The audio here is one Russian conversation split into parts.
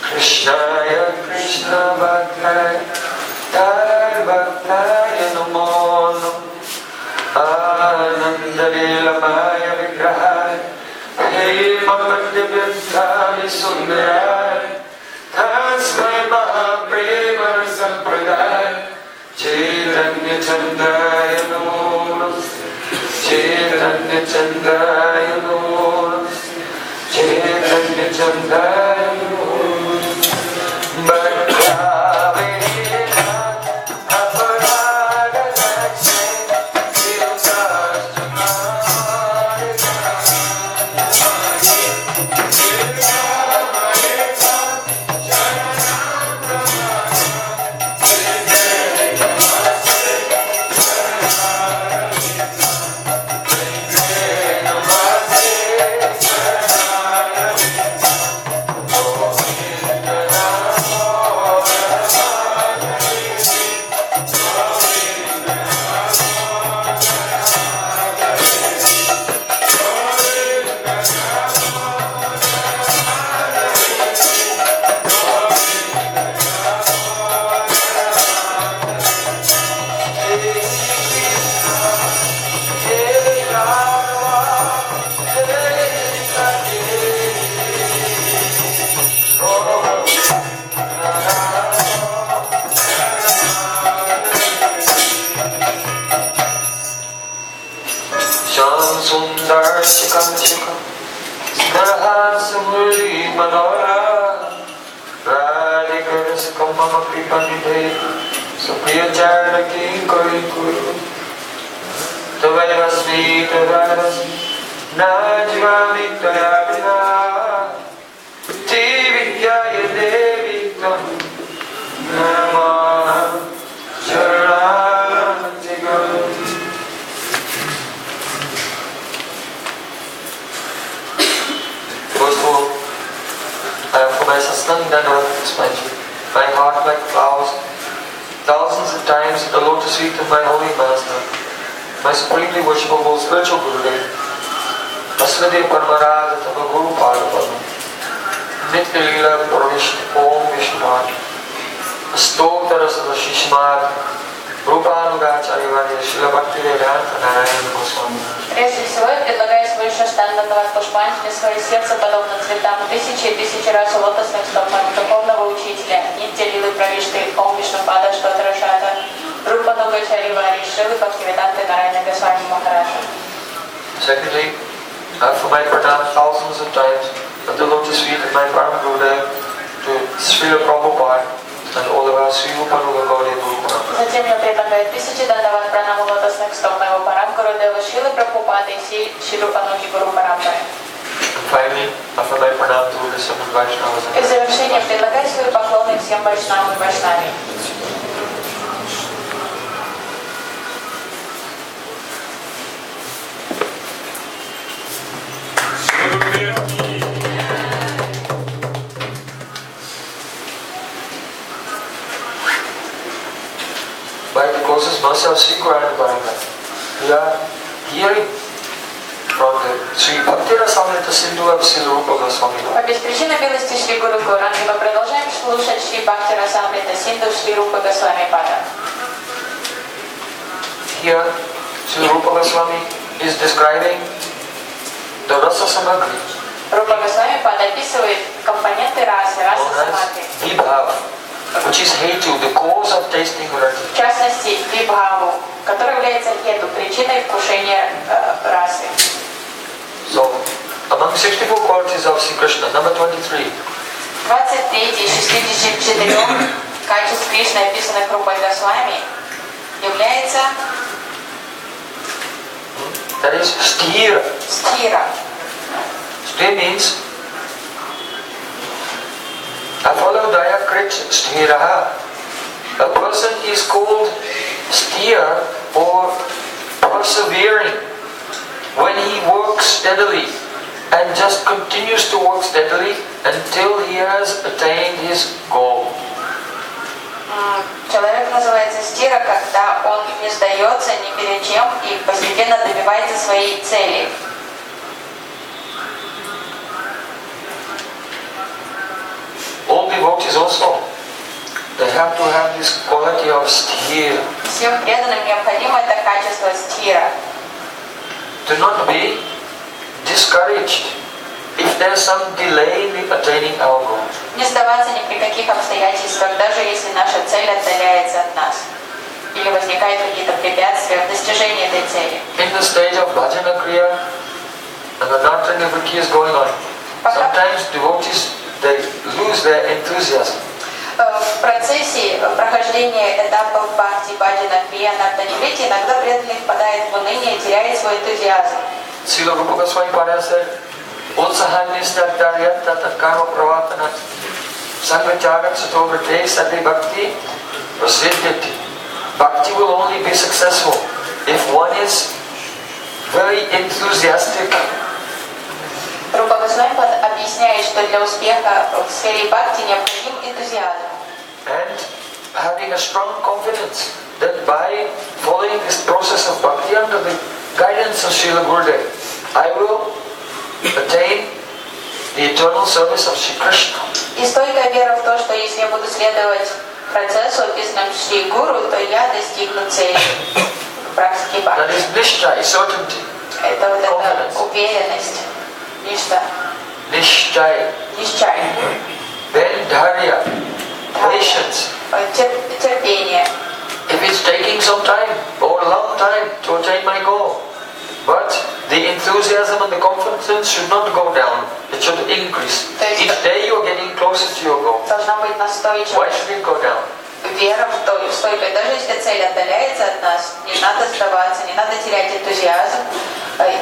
Krishna Krishna Bhaktai Bhaktai Namo Ananda Leelamaya Vigrahai Hema Madhyabhyantari Sundarai Tasmai Mahaprema Sampradaya Chaitanya Chandaya Namo Chaitanya Chandaya Namo Chaitanya Chandaya Namo Sundar Shikam Shikam Snarha Samuri Manora Radhikara Sukamama Pipanide Supriya Charaki Kuri Kuru Tavayasmi Tavayasmi Najivami Tayabina Jivikyaya Devi Tam Nama Charantigam. First of all, for my satsang Dandavat expansion, my heart like flowers, thousands of times the lotus feet of my holy master, my supremely worshipable spiritual Gurudev, Asvadev Parmarad Tava Guru Padapam, Nitya Leela Pravishti Om Vishnumat, Stotaras Shishmat, Rupanugacharya Shila Bhakti Vedanta Narayana Goswami. Прежде всего, я предлагаю свой шаштан Дандават Пушпанчни, свое сердце подобно цветам тысячи и тысячи раз лотосных стоп моего духовного учителя, Нитя Лилы Правишты, Ом Вишнупада Штотарашата, Рупанугачари Вари Шилы Бхактивиданты Нарайана Госвами Махараджа. Secondly, for my pranam thousands of times at the lotus feet of my Param Gurudev to Srila Prabhupada and all of our Sri Rupanuga Gaudiya Guru Parampara. Затем я предлагаю тысячи Дандават Пранаму лотосных стоп моего Парам Гурудева Шилы Прабхупады и Шри Рупануги Гуру Парампары. And finally, for my pranam to the seven Vaishnavas. И в завершение предлагаю свои поклоны всем Вайшнавам и Вайшнави. By the causes mercy of Sri Guranabharata, we are hearing from the Sri Bhakti Rasamrita Sindhu of Sri Rupa Goswami. По беспричинной милости Шри Гуру Гауранги мы продолжаем слушать Шри Бхакти Расамрита Синду Шри Рупа Госвами Пада. Here, Sri Rupa Goswami is describing the Rasa Samagri, Рупа Госвами Пада описывает компоненты расы, расы самадхи. Vibhav, which is hetu, the cause of tasting rasa. В частности, вибхаву, который является хету, причиной вкушения расы. So, among 64 qualities of Sri Krishna, number 23 23 из 64 качеств Кришны, описанных Рупой Госвами, является that is sthira. стхира. Sthira means aphalodaya krit sthiraha. A person is called sthira or persevering when he works steadily and just continues to work steadily until he has attained his goal. Человек называется стира, когда он не сдается ни перед чем и постепенно добивается своей цели. All devotees also, they have to have this quality of sthira. Всем преданным необходимо это качество стира. To not be discouraged if there is some delay in attaining our goal. Не сдаваться ни при каких обстоятельствах, даже если наша цель отдаляется от нас. Или возникают какие-то препятствия в достижении этой цели. In the stage of bhajana kriya and the nurturing of is going on, sometimes devotees, they lose their enthusiasm. В процессе прохождения этапов бхакти, баджана, крия, нартаниврити иногда преданный впадает в уныние и теряет свой энтузиазм. Srila Rupa Goswami Pada said, Utsahanistadaryat karma pravatana sangachagat satovrate sati bhakti prasiddhati. Bhakti will only be successful if one is very enthusiastic. Рупа Госвами объясняет, что для успеха в сфере бхакти необходим энтузиазм. And having a strong confidence that by following this process of bhakti under the guidance of Srila Gurudev, I will attain the eternal service of Shri Krishna. И стойкая вера в то, что если я буду следовать процессу, описанному Шри Гуру, то я достигну цели практики бхакти. That is nishchai, certainty. Это вот эта уверенность. Ништа. Nishchai. Нишчай. Then dharya, patience. Терпение. If it's taking some time or a long time to attain my goal, but the enthusiasm and the confidence should not go down, it should increase. Each day you are getting closer to your goal. Должна быть настойчивость. Why should it go down? Вера в то, стойкая. Даже если цель отдаляется от нас, не надо сдаваться, не надо терять энтузиазм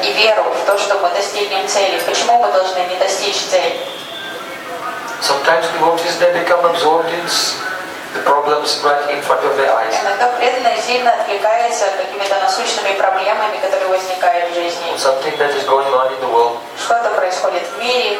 и веру в то, что мы достигнем цели. Почему мы должны не достичь цели? Sometimes devotees, they become absorbed in the problems right in front of their eyes. Иногда преданные сильно отвлекаются какими-то насущными проблемами, которые возникают в жизни. Something that is going on in the world. Что-то происходит в мире.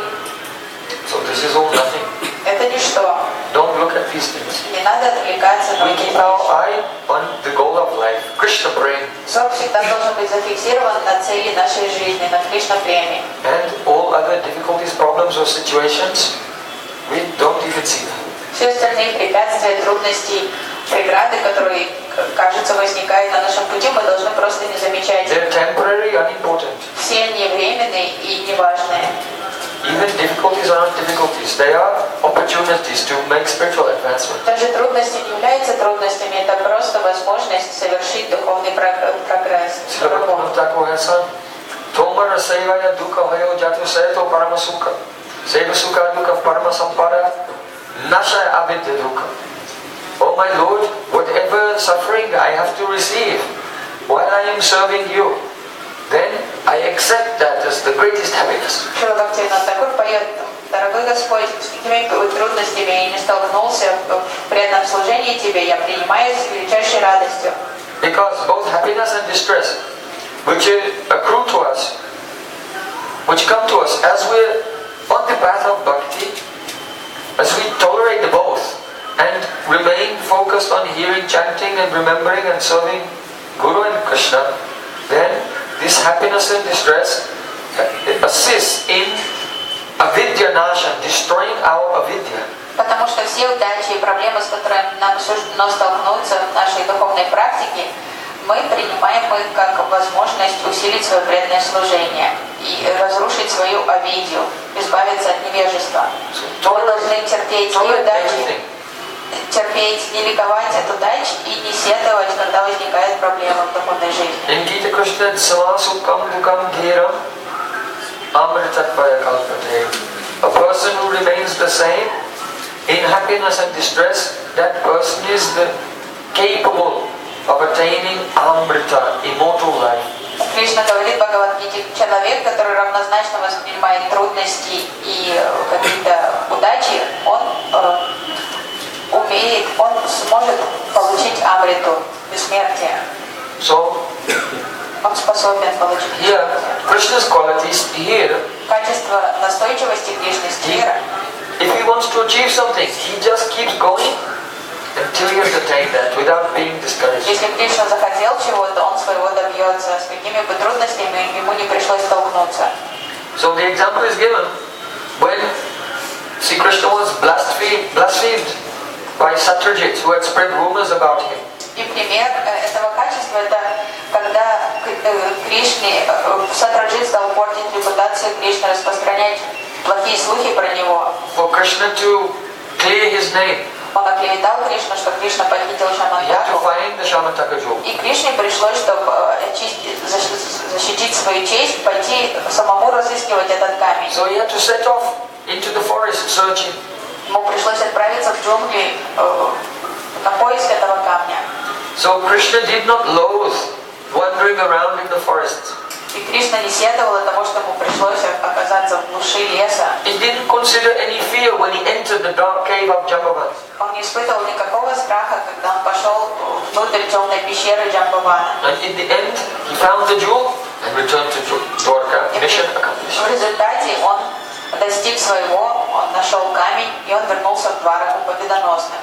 So this is all nothing. Это ничто. Don't look at these things. Не надо отвлекаться на We эти keep our вещи. eye on the goal of life, Krishna Prem. Взор всегда должен быть зафиксирован на цели нашей жизни, на Кришна Преме. And all other difficulties, problems or situations, we don't even see them. Все остальные препятствия, трудности, преграды, которые, кажется, возникают на нашем пути, мы должны просто не замечать. They're temporary, unimportant. Все они временные и неважные. Even difficulties are not difficulties. They are opportunities to make spiritual advancement. Даже трудности не являются трудностями, это просто возможность совершить духовный прогресс. Tomara sevaya dukkha hayo jatu sayato parama sukha. Seva sukha dukkha parama sampada nasha avidya dukkha. Oh my Lord, whatever suffering I have to receive while I am serving you, then I accept that as the greatest happiness. Шрила Бхактивинода Тхакур поет: «Дорогой Господь, с какими трудностями я не столкнулся в преданном служении Тебе, я принимаю с величайшей радостью». Because both happiness and distress, which accrue to us, which come to us as we're on the path of bhakti, as we tolerate both and remain focused on hearing, chanting and remembering and serving Guru and Krishna, then this happiness and distress assists in avidya nasha, destroying our avidya. Потому что все удачи и проблемы, с которыми нам суждено столкнуться в нашей духовной практике, мы принимаем их как возможность усилить свое преданное служение и разрушить свою авидию, избавиться от невежества. Мы должны терпеть и удачи, терпеть, не ликовать от удач и не сетовать, когда возникают проблемы в духовной жизни. In Gita Krishna samasukam dukam dheram amritatpaya kalpate. A person who remains the same in happiness and distress, that person is capable of attaining Amrita, immortal life. Кришна говорит в Бхагавад-гите, человек, который равнозначно воспринимает трудности и какие-то удачи, он сможет получить Амриту, бессмертие. So, Он способен получить Krishna's qualities here. Качество настойчивости Кришны стира. If he wants to achieve something, he just keeps going until he has attained that without being discouraged. Если Кришна захотел чего-то, он своего добьется, с какими бы трудностями ему не пришлось столкнуться. So the example is given when Sri Krishna was blasphemed by Satyajits who had spread rumors about him. И пример этого качества это когда Кришне Сатраджит стал портить репутацию Кришны, распространять плохие слухи про него. For Krishna to clear his name, Он оклеветал Кришну, что Кришна похитил he had to Шамантаку. find the Shamataka jewel. И Кришне пришлось, чтобы защитить свою честь, пойти самому разыскивать этот камень. So he had to set off into the forest searching. Ему пришлось отправиться в джунгли на поиск этого камня. So Krishna did not loathe wandering around in the forest. И Кришна не сетовал от того, что ему пришлось оказаться в глуши леса. He didn't consider any fear when he entered the dark cave of Jambavan. Он не испытывал никакого страха, когда он пошел внутрь темной пещеры Джамбавана. And in the end, he found the jewel and returned to Dwarka. Mission accomplished. В результате он достиг своего, он нашел камень, и он вернулся в Двараку победоносным.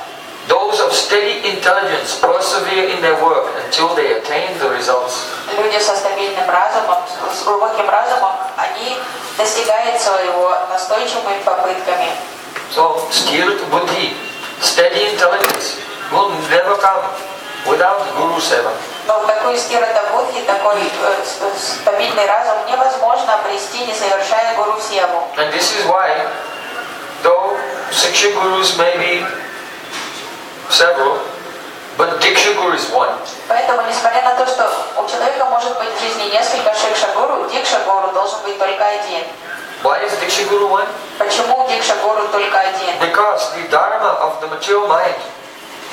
Those of steady intelligence persevere in their work until they attain the results. Люди со стабильным разумом, с глубоким разумом, они достигают своего настойчивыми попытками. So, sthira buddhi, steady intelligence, will never come without Guru Seva. Но такой стирата будхи, такой стабильный разум невозможно обрести, не совершая гуру севу. And this is why, though Shiksha Gurus may be several, but Diksha Guru is one. Поэтому, несмотря на то, что у человека может быть в жизни несколько шикша-гуру, дикша-гуру должен быть только один. Why is Diksha Guru one? Почему дикша-гуру только один? Because the dharma of the mature mind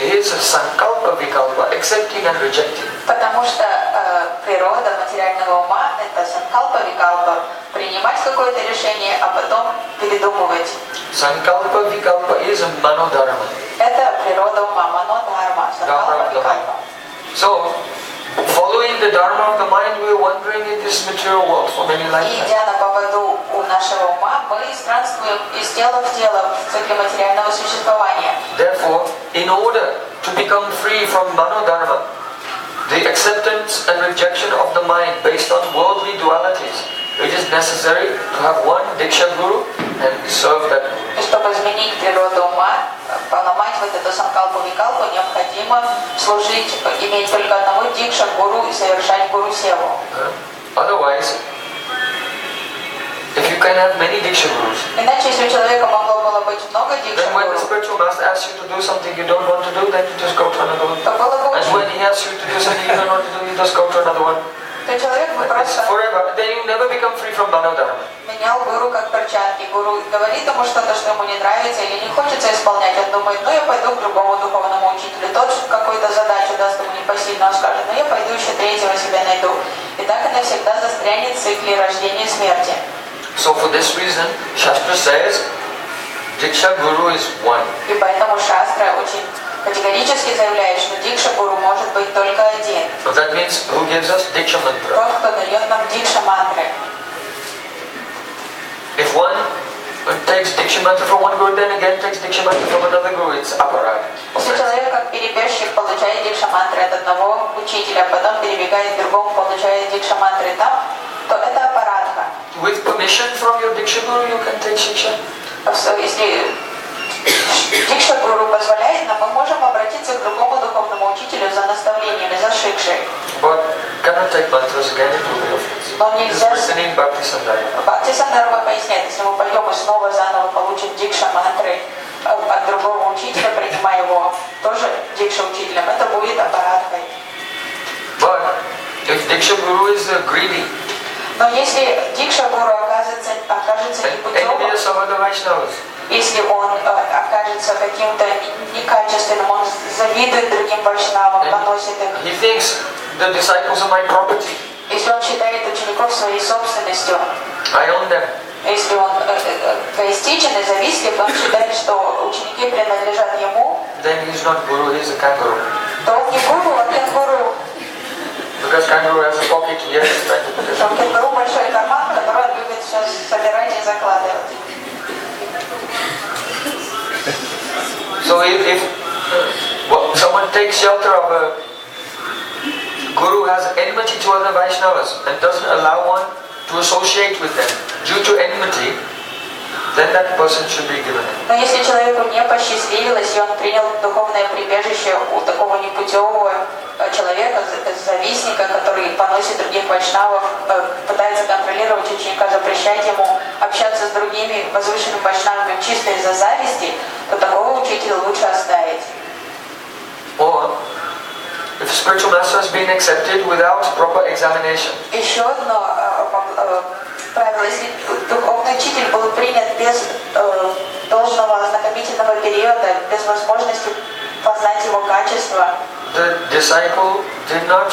is sankalpa vikalpa, accepting and rejecting. Потому что природа материального ума это санкалпа-викалпа, принимать какое-то решение, а потом передумывать. Sankalpa vikalpa is a manodharma. Это природа ума, манодхарма, санкалпа-викалпа. So, following the dharma of the mind, we are wandering in this material world for many И lifetimes. идя на поводу у нашего ума, мы странствуем из тела в тело в цикле материального существования. Therefore, in order to become free from manodharma, the acceptance and rejection of the mind based on worldly dualities, it is necessary to have one Diksha Guru and serve that Guru. И чтобы изменить природу ума, поломать вот эту санкалпу-викалпу, необходимо служить, иметь только одного дикша-гуру и совершать гуру-севу. Otherwise, if you can have many Diksha Gurus, Иначе, если у человека могло было быть много then when the дикша-гуру, spiritual master asks you to do something you don't want to do, then you just go to another one. то было бы And when he asks you to do something you don't want to do, you just go to another one. то человек бы Like this просто forever. Then you never become free from manodharma. менял гуру как перчатки. Гуру говорит ему что-то, что ему не нравится или не хочется исполнять. Он думает, ну я пойду к другому духовному учителю. Тот какую-то задачу даст ему непосильно, он скажет, ну я пойду еще третьего себя найду. И так и навсегда застрянет в цикле рождения и смерти. So for this reason, Shastra says, Diksha Guru is one. И поэтому Шастра очень категорически заявляет, что дикша-гуру может быть только один. So that means who gives us Diksha mantra? Тот, кто дает нам дикша-мантры. If one takes Diksha mantra from one guru, then again takes Diksha mantra from another guru, it's aparad. Если человек как перебежчик получает дикша-мантры от одного учителя, потом перебегает к другому, получает дикша-мантры там, то это аппаратха. With permission from your Diksha guru, you can take Shiksha. Если дикша-гуру позволяет нам, мы можем обратиться к другому духовному учителю за наставлениями, за шикшей. But cannot take mantras again, it will be offensive. Но This is нельзя... written in Bhakti Sandhya. Бхакти Сандарва поясняет, если мы пойдем и снова заново получим дикша-мантры от другого учителя, принимая его тоже дикша-учителем, это будет аппараткой. But if Diksha Guru is greedy, Но если дикша-гуру окажется непутевым, envious of other Vaishnavas, Если он окажется каким-то некачественным, он завидует другим вайшнавам, поносит их. He thinks the disciples are my property. Если он считает учеников своей собственностью, I own them. если он эгоистичен и завистлив, он считает, что ученики принадлежат ему, Then he's not guru, he's a kangaroo. то он не гуру, а кенгуру. Because kangaroo has a pocket here. Что у кенгуру большой карман, который он любит все собирать и закладывать. So if someone takes shelter of a guru has enmity to other Vaishnavas and doesn't allow one to associate with them due to enmity, then that person should be given it. Но если человеку не посчастливилось, и он принял духовное прибежище у такого непутевого человека, завистника, который поносит других вайшнавов, пытается контролировать ученика, запрещать ему общаться с другими возвышенными вайшнавами чисто из-за зависти, то такого учителя лучше оставить. Or if a spiritual master has been accepted without proper examination. Еще одно правило, если духовный учитель был принят без должного ознакомительного периода, без возможности познать его качества, The disciple did not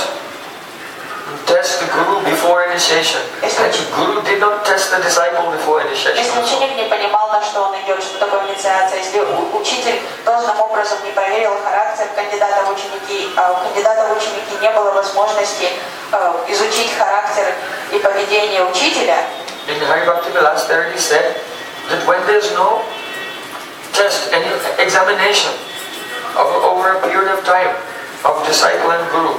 test the guru before initiation. And the guru did not test the disciple before initiation. если ученик не понимал, на что он идет, что такое инициация, если учитель должным образом не проверил характер кандидата в ученики, а у кандидата в ученики не было возможности изучить характер и поведение учителя, In Hari Bhakti Vilas there he said that when there's no test, any examination over a period of time of disciple and guru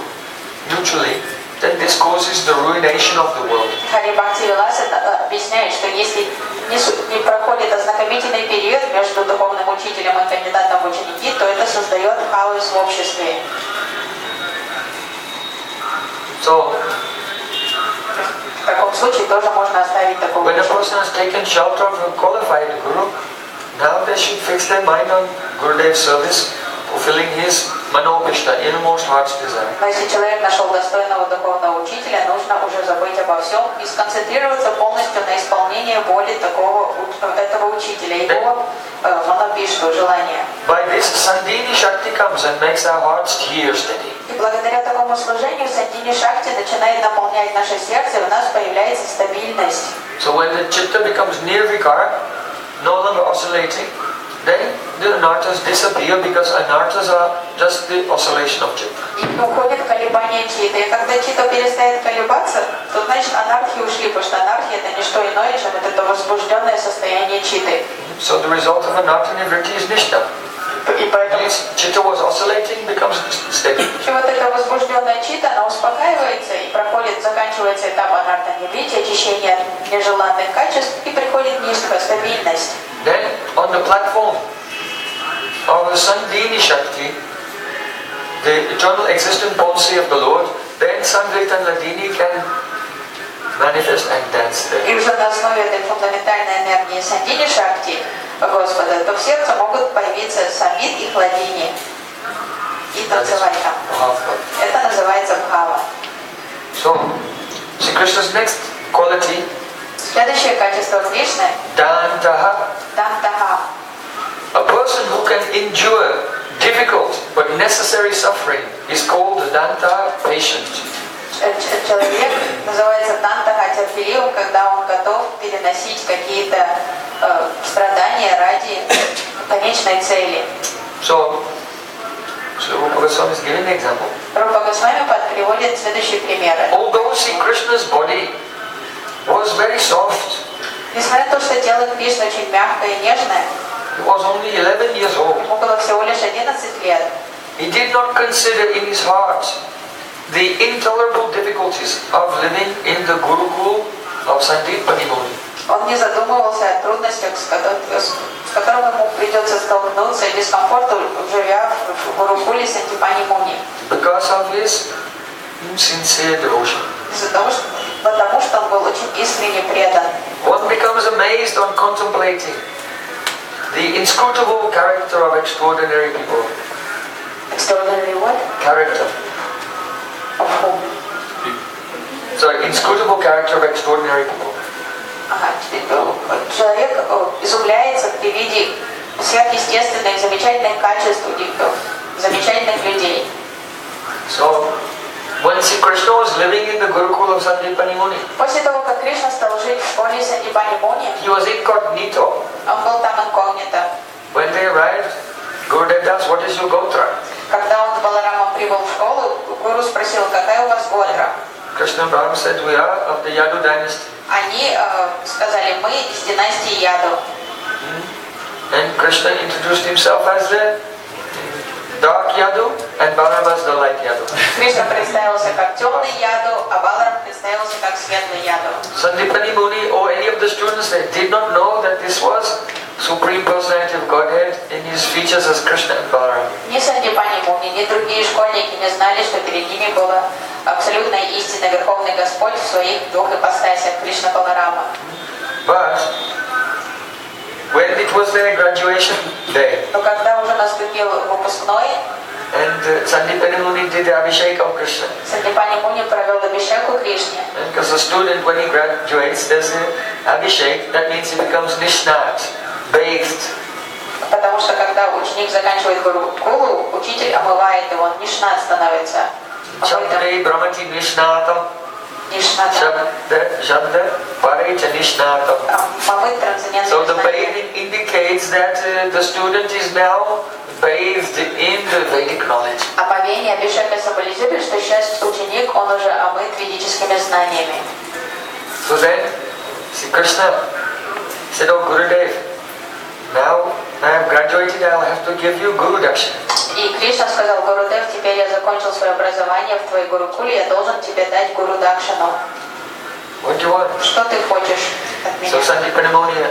mutually, then this causes the ruination of the world. Хари Бхакти Виласа объясняет, что если не проходит ознакомительный период между духовным учителем и кандидатом в ученики, то это создает хаос в обществе. So, в таком случае тоже можно оставить такого when a учителя. person has taken shelter of a qualified guru, now they should fix their mind on Gurudev's service, fulfilling his manobhishta, innermost heart's desire. Но если человек нашел достойного духовного учителя, нужно уже забыть обо всем и сконцентрироваться полностью на исполнении воли этого учителя, его манобхишту, желания. By this, Sandhini Shakti comes and makes our hearts tear steady. И благодаря такому служению Сандини Шакти начинает наполнять наше сердце, и у нас появляется стабильность. So when the chitta becomes nirvikara, no longer oscillating, then the anarthas disappear because anarthas are just the oscillation of chitta. И уходит колебание читы. И когда чита перестает колебаться, то значит анархии ушли, потому что анархия это не что иное, чем это возбужденное состояние читы. So the result of anartha nivritti is nishta. И поэтому Chitta was oscillating, becomes steady. и вот эта возбужденная чита, она успокаивается и проходит, заканчивается этап анарта ниврити, очищение от нежеланных качеств, и приходит низкая стабильность. Then on the platform of the Sandhini Shakti, the eternal existent policy of the Lord, then Sangrit and Ladini can manifest and dance there. И уже на основе этой фундаментальной энергии Сандини Шакти Господа, то в сердце могут появиться самит и хладини и танцевать там. Это называется бхава. So, see Krishna's next quality, Следующее качество Кришны – Dantaha. дантаха. A person who can endure difficult but necessary suffering is called a Danta patient. Человек называется дантаха терпеливым, когда он готов переносить какие-то страдания ради конечной цели. So Rupa Goswami is giving an example. Рупа Госвами приводит следующие примеры. Although see Krishna's body was very soft, Несмотря на то, что тело Кришны очень мягкое и нежное, he was only 11 years old. ему было всего лишь 11 лет. He did not consider in his heart the intolerable difficulties of living in the Gurukul of Sandipani Muni. Он не задумывался о трудностях, с которым ему придется столкнуться, и дискомфорту, живя в Гурукуле Сандипани Муни. Because of his sincere devotion. Потому что он был очень искренне предан. One becomes amazed on contemplating the inscrutable character of extraordinary people. Extraordinary what? Character. Of whom? Sorry, inscrutable character of extraordinary people. Человек изумляется при виде сверхъестественных, замечательных качеств у них, замечательных людей. So, when Krishna was living in the Gurukul of Sandipani Muni, После того, как Кришна стал жить в школе Сандипани Муни, he was incognito. он был там инкогнито. When they arrived, Gurudev asked, what is your gotra? Когда он с Баларамом прибыл в школу, гуру спросил, какая у вас годра? Krishna and Balram said, we are of the Yadu dynasty. Они сказали, мы из династии Яду. And Krishna introduced himself as the dark Yadu and Balram as the light Yadu. Кришна представился как темный Яду, а Баларам представился как светлый Яду. Sandipani Muni or any of the students, they did not know that this was Supreme Personality of Godhead in his features as Krishna and Balram. Ни Сандипани Муни, ни другие школьники не знали, что перед ними была абсолютная истина Верховный Господь в своих двух ипостасях Кришна Баларама. But when it was their graduation day, Но когда уже наступил выпускной, and Sandipani Muni did the Abhishek of Krishna. Сандипани Муни провел Абхишеку Кришне. Because a student, when he graduates, there's an Abhishek, that means he becomes Nishnat, bathed. Потому что когда ученик заканчивает Гурукулу, учитель омывает его, он нишнат становится. Shabde Brahmati Nishnatam. Нишната. Shabda Parecha Nishnatam. Помыть трансцендентный. So the bathing indicates that the student is now bathed in the Vedic knowledge. А повеяние Абхишека символизирует, что сейчас ученик, он уже омыт ведическими знаниями. So then, Krishna said, oh Gurudev, now I have graduated, I will have to give you Guru Dakshina. И Кришна сказал, Гурудев, теперь я закончил свое образование в твоей Гурукуле, я должен тебе дать Гуру Дакшину. What do you want? Что ты хочешь от меня? So Sandipani Muni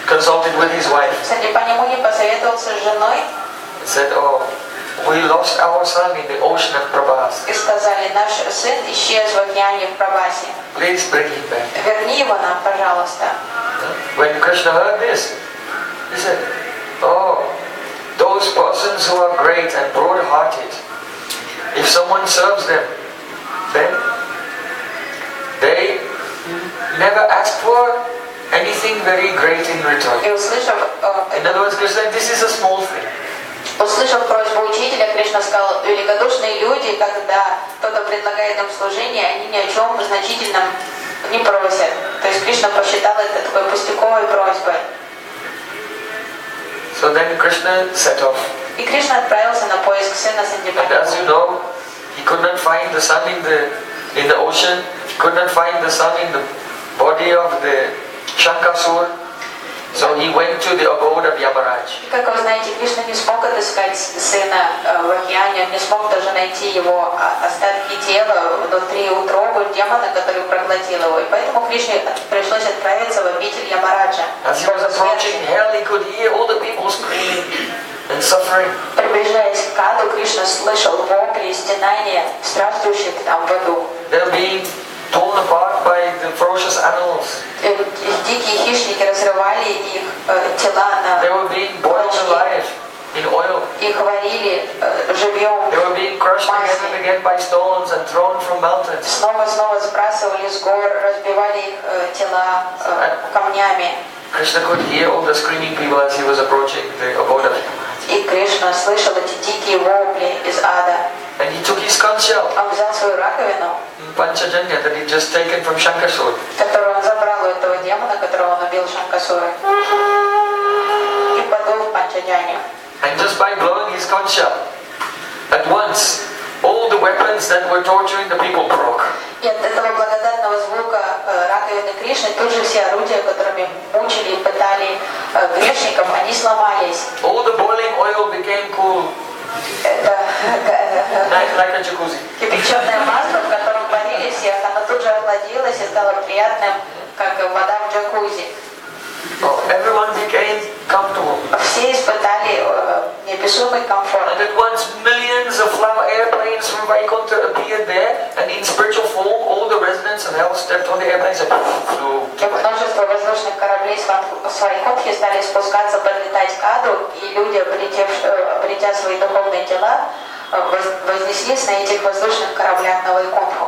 consulted with his wife. Сандипани Муни посоветовался с женой. He said, oh, we lost our son in the ocean of Prabhas. И сказали, наш сын исчез в океане в Прабхасе. Please bring him back. Верни его нам, пожалуйста. When Krishna heard this, he said, oh, those persons who are great and broad-hearted, if someone serves them, then they never ask for anything very great in return. И услышав, In other words, Krishna, this is a small thing. услышав просьбу учителя, Кришна сказал, великодушные люди, когда кто-то предлагает им служение, они ни о чем значительном не просят. То есть Кришна посчитал это такой пустяковой просьбой. So then Krishna set off. И Кришна отправился на поиск сына Сандипани. And as you know, he could not find the sun in the ocean. He could not find the sun in the body of the Shankasur. So he went to the abode of Yamaraj. Как вы знаете, Кришна не смог отыскать сына в океане, он не смог даже найти его остатки тела внутри утробы демона, который проглотил его. И поэтому Кришне пришлось отправиться в обитель Ямараджа. As he was approaching hell, he could hear all the people screaming and suffering. Приближаясь к аду, Кришна слышал вопли и стенания страждущих там в аду. They were being torn apart by the ferocious animals. Дикие хищники разрывали их тела They на were being boiled alive in oil. их варили живьем. They were being crushed again and again by stones and thrown from mountains. Снова сбрасывали с гор, разбивали их тела камнями. Krishna could hear all the screaming people as he was approaching the abode of Yamaraj. И Кришна слышал эти дикие вопли из ада. And he took his conch shell, Он взял свою раковину, Panchajanya, that he'd just taken from Shankasur. которую он забрал у этого демона, которого он убил Шанкасуры, и подул в Панчаджанию. And just by blowing his conch shell, at once, all the weapons that were torturing the people broke. И от этого благодатного звука раковины Кришны тут же все орудия, которыми мучили и пытали грешников, они сломались. All the boiling oil became cool, Это like a jacuzzi. кипяченое масло, в котором варили всех, оно тут же охладилось и стало приятным, как вода в джакузи. Oh, everyone became comfortable. Все испытали неописуемый комфорт. And at once millions of flower airplanes from Vaikuntha appeared there, and in spiritual form all the residents of hell stepped on the airplanes and flew. И множество воздушных кораблей с Вайкунтхи стали спускаться, подлетать к аду, и люди, обретя свои духовные тела, вознеслись на этих воздушных кораблях на Вайкунтху.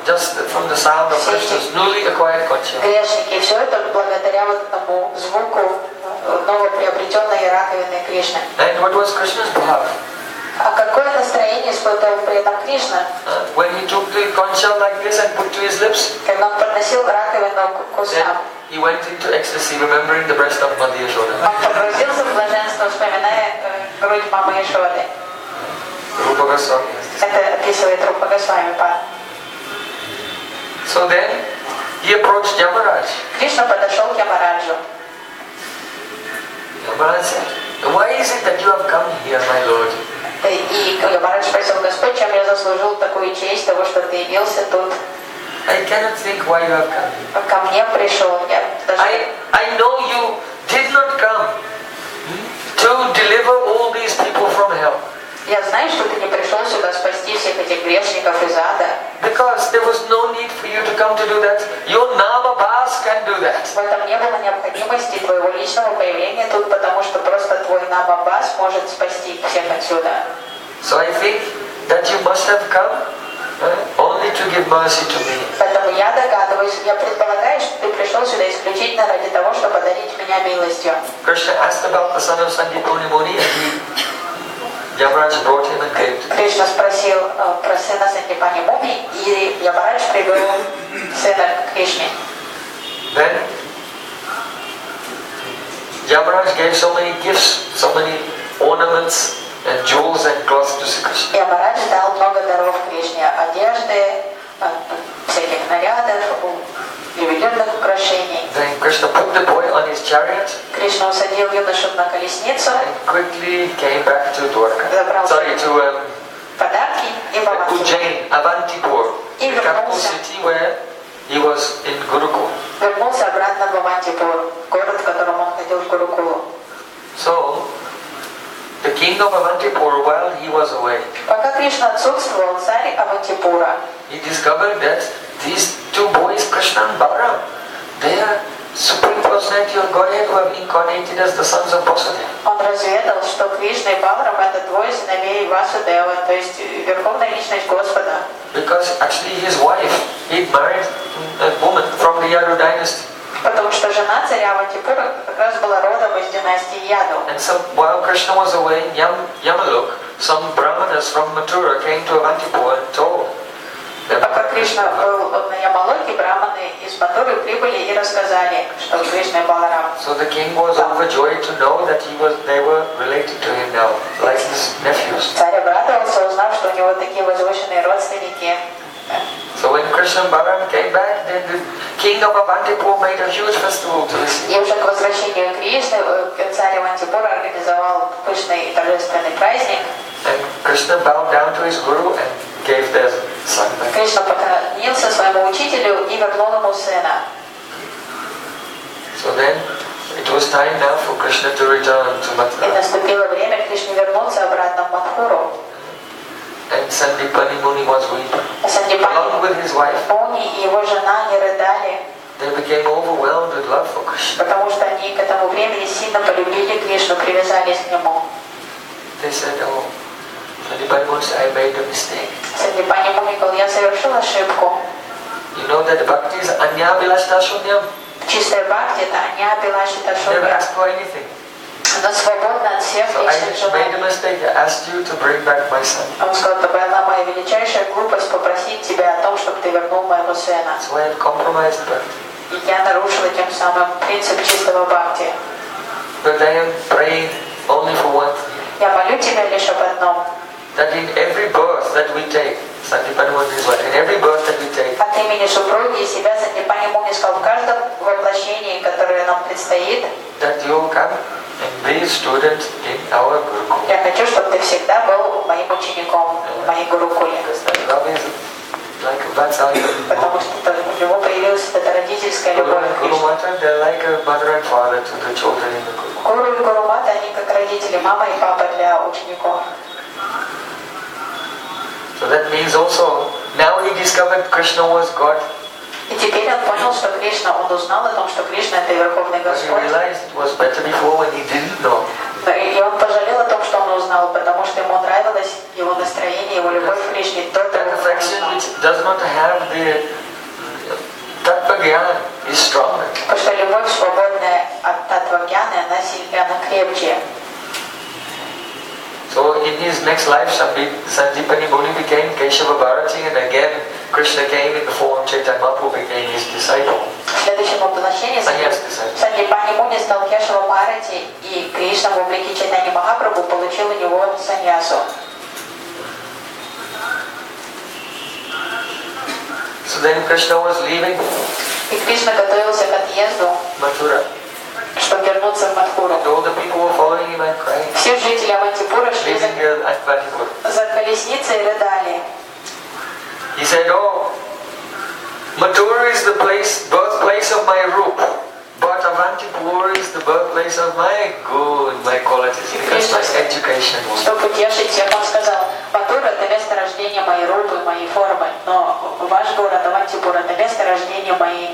Just from the sound of Krishna's newly acquired conch shell. Грешники, и все это благодаря вот этому звуку новоприобретенные раковины Кришны. And what was Krishna's bhav? А какое настроение испытывал при этом Кришна? When he took the conch shell like this and put to his lips, Когда он подносил раковину к then устам, he went into ecstasy, remembering the breast of Mother Yashoda. он погрузился в блаженство, вспоминая грудь мамы Яшоды. Rupa Goswami. Это описывает Рупа Госвами Пад. So then he approached Yamaraj. Кришна подошел к Ямараджу. Yamaraj said, "Why is it that you have come here, my lord?" И Ямарадж спросил: Господь, чем я заслужил такую честь того, что ты явился тут? I cannot think why you have come. Ко мне пришел. Я даже... I know you did not come to deliver all these people from hell. Я знаю, что ты не пришел сюда спасти всех этих грешников из ада. Because there was no need for you to come to do that. Your Nama Bas can do that. В этом не было необходимости твоего личного появления тут, потому что просто твой Намабас может спасти всех отсюда. So I think that you must have come only to give mercy to me. Поэтому я догадываюсь, я предполагаю, что ты пришел сюда исключительно ради того, чтобы одарить меня милостью. Krishna asked about the son of Sandipuni Muni and Yamaraj brought him and gave to him. Кришна спросил про сына Сандипани Муни, и Ямарадж привел сына к Кришне. Then Yamaraj gave so many gifts, so many ornaments and jewels and cloths to Sri Krishna. Ямарадж дал много даров Кришне: одежды, всяких нарядов, ювелирных украшений. Then Krishna put the boy on his chariot Кришна усадил юношу на колесницу, and quickly came back to Dwarka. Sorry, to подарки и Баванти. Avantipur, the capital city where he was in Gurukul. Вернулся обратно в Авантипур, город, в котором он ходил в Гурукулу. So, the king of Avantipur, while he was away, Пока Кришна отсутствовал, царь Авантипура, he discovered that these two boys, Krishna and Balaram, they are Supreme Personality of Godhead who have incarnated as the sons of Vasudeva. он разведал, что Кришна и Баларам — это двое сыновей Васудева, то есть Верховная Личность Господа. Because actually his wife, he married a woman from the Yadu dynasty. Потому что жена царя Авантипура как раз была родом из династии Яду. And so while Krishna was away in Yamalok, some brahmanas from Mathura came to Avantipur and told them. Пока Кришна был на Ямалоке, браманы из Матуры прибыли и рассказали, что Кришна и Баларам. So the king was overjoyed to know that they were related to him now, like his nephews. Царь обрадовался, узнав, что у него такие возвышенные родственники. So when Krishna and Balaram came back, then the king of Avantipur made a huge festival to receive. И уже к возвращению Кришны царь Авантипура организовал пышный торжественный праздник. And Krishna bowed down to his guru and gave their son back. Кришна поклонился своему учителю и вернул ему сына. So then it was time now for Krishna to return to И Mathura. наступило время Кришне вернуться обратно в Мадхуру. And Sandipani Muni was weeping. Сандипани Along with his wife, Муни и его жена не рыдали, they became overwhelmed with love for Krishna. потому что они к этому времени сильно полюбили Кришну, привязались к нему. They said, "Oh, Sandipani Muni said, I made a mistake. Сандипани Муни говорил: я совершил ошибку. You know that bhakti is anya bilashta shunyam. Чистая бхакти — это аня билашита Never шуня. asked for anything. Она свободна от всех So I личных just made a желаний. mistake. I asked you to bring back my son. Он сказал: это была моя величайшая глупость попросить тебя о том, чтобы ты вернул моего сына. So I have compromised bhakti. И я нарушила тем самым принцип чистого бхакти. But I am praying only for one thing. Я молю тебя лишь об одном. That in every birth that we take, Sandipani Muni is what? In every birth that we take, От имени супруги и себя Сандипани Муни сказал: в каждом воплощении, которое нам предстоит, that you come and be a student in our Gurukul. я хочу, чтобы ты всегда был моим учеником в моей Гурукуле. Because that love is like a vatsalya. Потому что у него появилась эта родительская Guru любовь and к Guru Кришне. Mata, they're like a mother and father to the children in the Gurukul. Гуру и Гурумата, они как родители, мама и папа для учеников. So that means also, now he discovered Krishna was God. И теперь он понял, что Кришна, он узнал о том, что Кришна — это Верховный But he Господь. realized it was better before when he didn't know. И он пожалел о том, что он узнал, потому что ему нравилось его настроение, его любовь к Кришне до того, That как он affection узнал. which does not have the Tattva Gyan is stronger. Потому что любовь, свободная от татва океан, и она крепче. So in his next life, Sanjipani Muni became Keshava Bharati, and again Krishna came in the form Chaitanya Mahaprabhu became his disciple. В следующем воплощении Санджипани Муни стал Кешава Бхарати, и Кришна в облике Чайтаньи Махапрабху получил у него саньясу. So then Krishna was leaving И Кришна готовился к отъезду, Mathura. чтобы вернуться в Мадхуру. And all the people were following him and crying. Все жители Авантипура шли за колесницей и рыдали. He said, "Oh, Mathura is the birthplace of my Rup, but Avantipur is the birthplace of my good, my qualities, because my education was." Чтобы утешить всех, он сказал: Матура — это место рождения моей рупы, моей формы, но ваш город Авантипур — это место рождения моих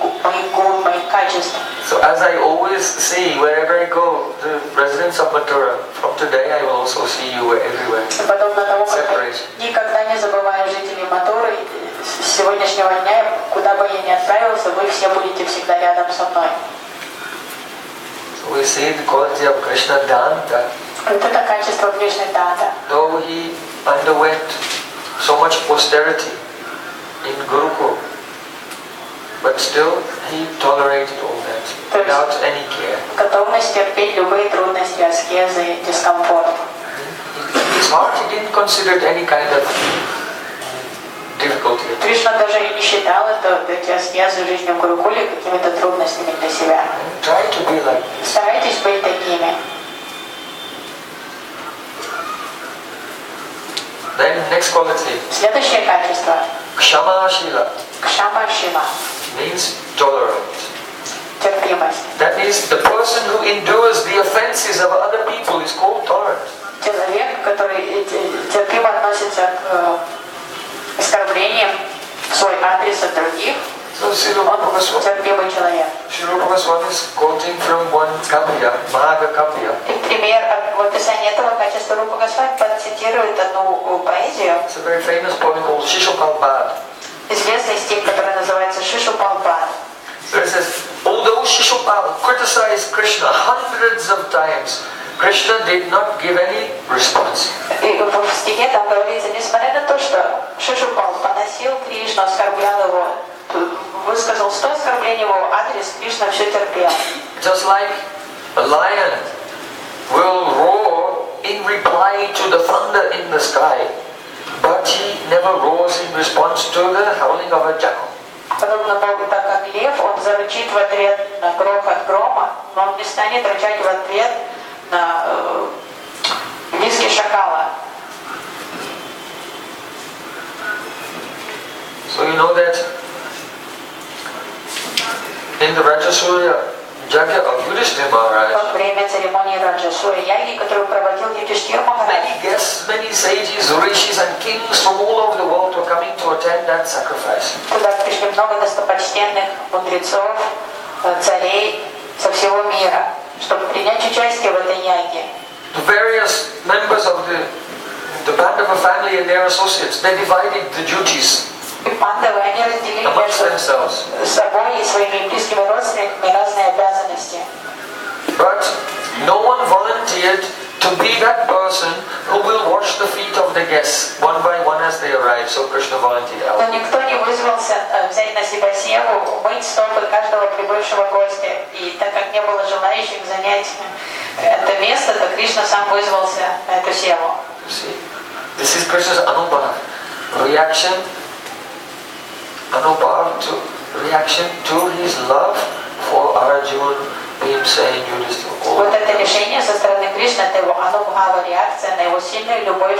гун, моих качеств. So as I always see wherever I go, the residents of Mathura, from today I will also see you everywhere. Подобно тому, как я никогда не забываю жителей Матуры, с сегодняшнего дня, куда бы я ни отправился, вы все будете всегда рядом со мной. So we see the quality of Krishna Danta. Вот это качество Кришны Данта. Though he underwent so much austerity in Gurukul, but still he tolerated all that without any care. Готовность терпеть любые трудности, аскезы, дискомфорт. In his heart he didn't consider it any kind of difficulty. Кришна даже и не считал эти аскезы жизни в Гурукуле какими-то трудностями для себя. Try to be like this. Старайтесь быть такими. Then next quality. Следующее качество. Kshama Shila Кшама Шива. means tolerant. Терпимость. That means the person who endures the offenses of other people is called tolerant. Человек, который терпимо относится к оскорблениям в свой адрес от других, So он терпимый человек. Srila Goswami is quoting from one Kavya, Mahaga Kavya. И пример в описании этого качества Рупа Госвами процитирует одну поэзию. It's a very famous poem called Shishupalpad. Известный стих, который называется Шишупалпад. So it says, although Shishupal criticized Krishna hundreds of times, Krishna did not give any response. И в стихе там говорится, несмотря на то, что Шишупал поносил Кришну, оскорблял его, высказал 100 оскорблений в его адрес, Кришна все терпел. Just like a lion will roar in reply to the thunder in the sky, but he never roars in response to the howling of a jackal. Подобно Богу, так как лев, он зарычит в ответ на грохот грома, но он не станет рычать в ответ на визги шакала. So you know that in the Rajasuya Yajna of Yudhishthira Maharaj, Во время церемонии Раджасуя Яги, которую проводил Юдхиштхир Махарадж, many guests, many sages, rishis and kings from all over the world were coming to attend that sacrifice. туда пришли много достопочтенных мудрецов, царей со всего мира, чтобы принять участие в этой яге. The various members of the Pandava family and their associates, they divided the duties И пандавы, они разделили amongst между themselves. собой и своими близкими родственниками разные обязанности. But no one volunteered to be that person who will wash the feet of the guests one by one as they arrive. So Krishna volunteered Но out. никто не вызвался взять на себя севу, мыть стопы каждого прибывшего гостя. И так как не было желающих занять это место, то Кришна сам вызвался на эту севу. See, this is Krishna's anubhav, reaction to his love for Arjuna, Bhimsa and Yudhishthira. Вот это решение со стороны Кришны, это его анубхава, реакция на его сильную любовь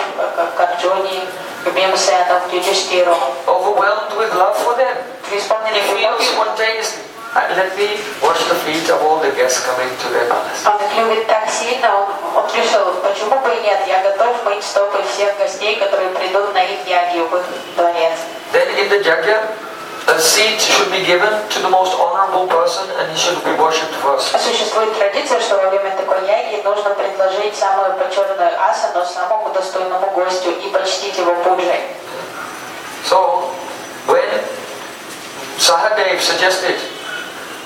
к Арджуне, к Бхимсену, к Юдхиштхиру. Overwhelmed with love for them. Преисполненный He feels любовью. spontaneously. Let me wash the feet of all the guests coming to their palace. Он их любит так сильно, он решил, почему бы и нет, я готов мыть стопы всех гостей, которые придут на их яги в их дворец. Then in the yajna, a seat should be given to the most honorable person and he should be worshipped first. Существует традиция, что во время такой яги нужно предложить самую почетную асану самому достойному гостю и почтить его пуджей. So, when Sahadev suggested,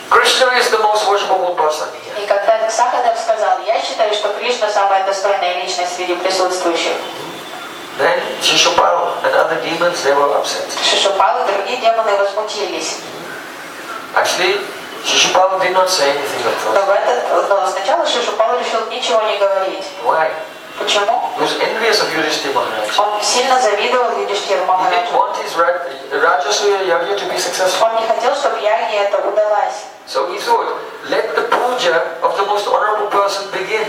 Krishna is the most worshipable person here. И когда Сахадев среди присутствующих. Then Shishupal and other demons, they were upset. Шишупал и другие демоны возмутились. Actually, Shishupal did not say anything at Но сначала Шишупал решил ничего не говорить. Why? Почему? He was envious of Yudhishthira Maharaj. Он сильно завидовал Юдхиштхиру He Махараджу. didn't want his Rajasuya Yagya to be successful. Он не хотел, чтобы яге это удалось. So he thought, let the puja of the most honorable person begin.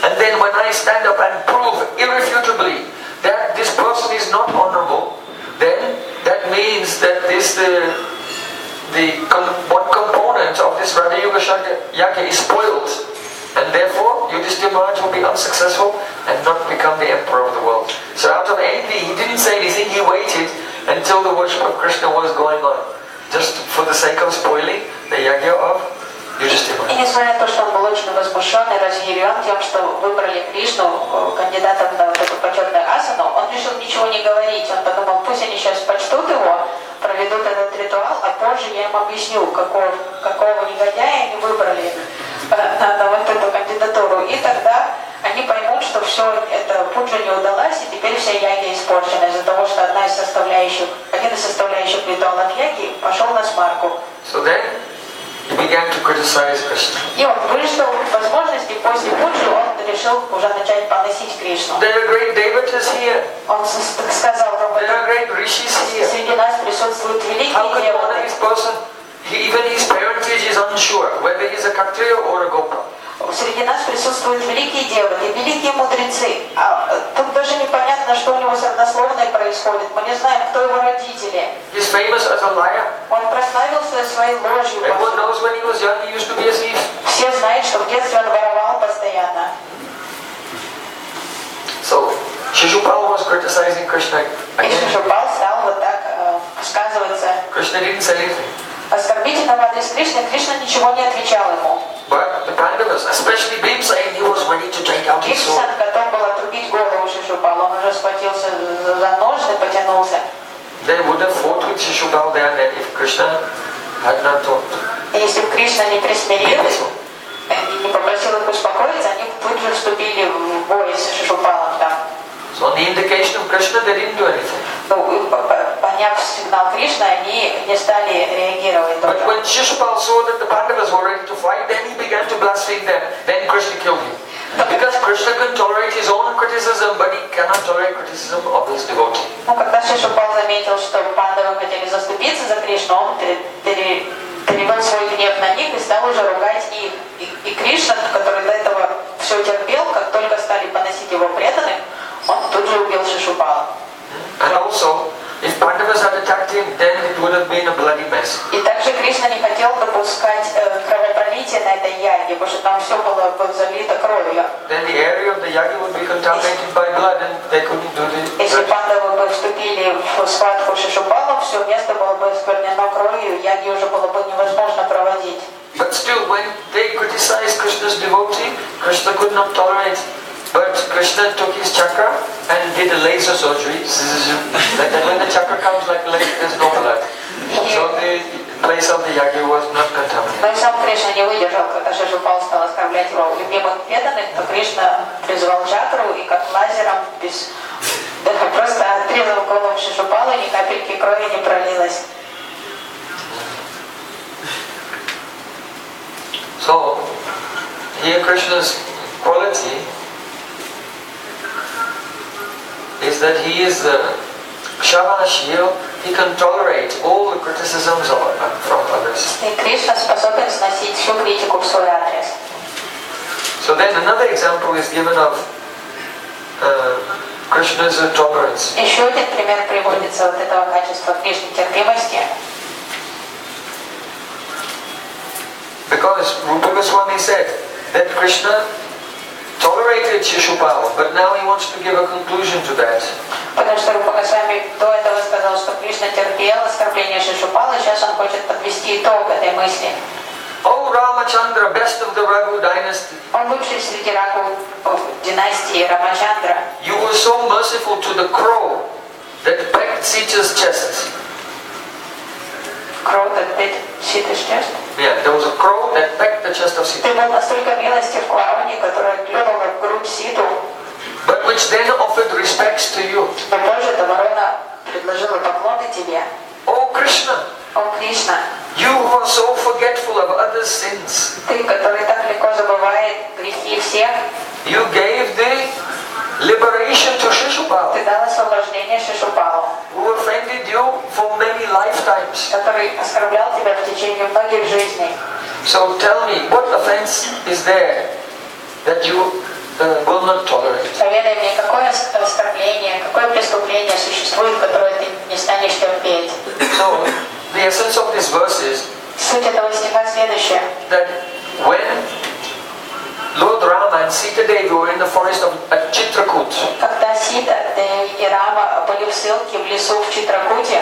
And then when I stand up and prove irrefutably that this person is not honorable, then that means that one component of this Raja Yuga Yagya is spoiled. And therefore, Yudhishthira Maharaj will be unsuccessful and not become the emperor of the world. So out of envy, he didn't say anything, he waited until the worship of Krishna was going on. Just for the sake of spoiling the Yagya of Yudhishthira Maharaj. И несмотря на то, что он был очень возмущен и разъярен тем, что выбрали Кришну кандидатом на вот эту почетную асану, он решил ничего не говорить. Он подумал, пусть они сейчас почтут его, проведут этот ритуал, а позже я им объясню, какого негодяя они выбрали на вот эту кандидатуру. И тогда они поймут, что все это пуджа не удалась, и теперь вся яги испорчена из-за того, что один из составляющих ритуала яги пошел на смарку. So then, he began to criticize Krishna. И он выждал возможности, после пуджи он решил уже начать поносить Кришну. There are great devatas here. Он сказал, There are great rishis here. среди нас присутствуют великие How could one of девоты. this person, even his parentage is unsure whether he's a Kshatriya or a Gopa. Среди нас присутствуют великие девоты, великие мудрецы. А тут даже непонятно, что у него с родословной происходит. Мы не знаем, кто его родители. He's famous as a liar. Он прославился своей ложью. Everyone knows when he was young he used to be a thief. Все знают, что в детстве он воровал постоянно. So, Shishupal was criticizing Krishna И again. Шишупал стал вот так высказываться Krishna didn't say anything. оскорбительно в адрес Кришны. Кришна ничего не отвечал ему. But the Pandavas, especially Bhimsa, he was ready to take out his sword. Бхимсан готов был отрубить голову Шишупалу. Он уже схватился за ножны, потянулся. They would have fought with Shishupal there and then if Krishna had not told. И если бы Кришна не присмирил и не попросил их успокоиться, они тут же вступили в бой с Шишупалом там. So on the indication of Krishna, they didn't do anything. Ну, поняв сигнал Кришны, они не стали реагировать But тоже. when Shishupal saw that the Pandavas were ready to fight, then he began to blaspheme them. Then Krishna killed him. Because Krishna can tolerate his own criticism, but he cannot tolerate criticism of his devotee. Ну, когда Шишупал заметил, что пандавы хотели заступиться за Кришну, он перевел свой гнев на них и стал уже ругать их. И Кришна, который до этого все терпел, как только стали поносить его преданных, он тут же убил Шишупала. And also, if Pandavas had attacked him, then it would have been a bloody mess. И также Кришна не хотел допускать кровопролитие на этой яге, потому что там все было залито кровью. Then the area of the yagi would be contaminated by blood and they couldn't do the... Если пандавы бы вступили в схватку с Шишупалом, все место было бы осквернено кровью, яги уже было бы невозможно проводить. But still, when they criticized Krishna's devotee, Krishna could not tolerate. But Krishna took his chakra and did a laser surgery. Like that when the chakra comes like a laser, there's no blood. So the place of the yagi was not contaminated. Но и сам Кришна не выдержал, когда Шишупал стал оскорблять его любимых преданных, то Кришна призвал чакру и как лазером просто отрезал голову Шишупала, ни капельки крови не пролилось. So, here Krishna's quality is that he is Kshavashil, he can tolerate all the criticisms from others. И Кришна способен сносить всю критику в свой адрес. So then another example is given of Krishna's tolerance. Еще один пример приводится вот этого качества Кришны терпимости. Because Rupa Goswami said that Krishna tolerated Shishupal, but now he wants to give a conclusion to that. Потому что Рупа Госвами до этого сказал, что Кришна терпел оскорбление Шишупала, сейчас он хочет подвести итог этой мысли. Oh Ramachandra, best of the Raghu dynasty. Он лучший среди Рагу династии Рамачандра. You were so merciful to the crow that pecked Sita's chest. Crow that bit Sita's chest? Yeah, there was a crow that pecked the chest of Sita. Ты был настолько милостив к Лаване, которая клюнула в грудь Ситу. But when which then offered respects to you. Но позже эта ворона предложила поклоны тебе. Oh Krishna, О, Кришна, you who are so forgetful of others' sins, ты, который так легко забывает грехи всех, you gave the liberation to Shishupal, ты дал освобождение Шишупалу, who offended you for many lifetimes. который оскорблял тебя в течение многих жизней. So tell me, what offense is there that you will not tolerate? Поведай мне, какое оскорбление, какое преступление существует, которое ты не станешь терпеть. So, the essence of this verse is Суть этого стиха следующая. that when Lord Rama and Sita Devi were in the forest of Chitrakoot, Когда Сита и Рама были в ссылке в лесу в Читракуте,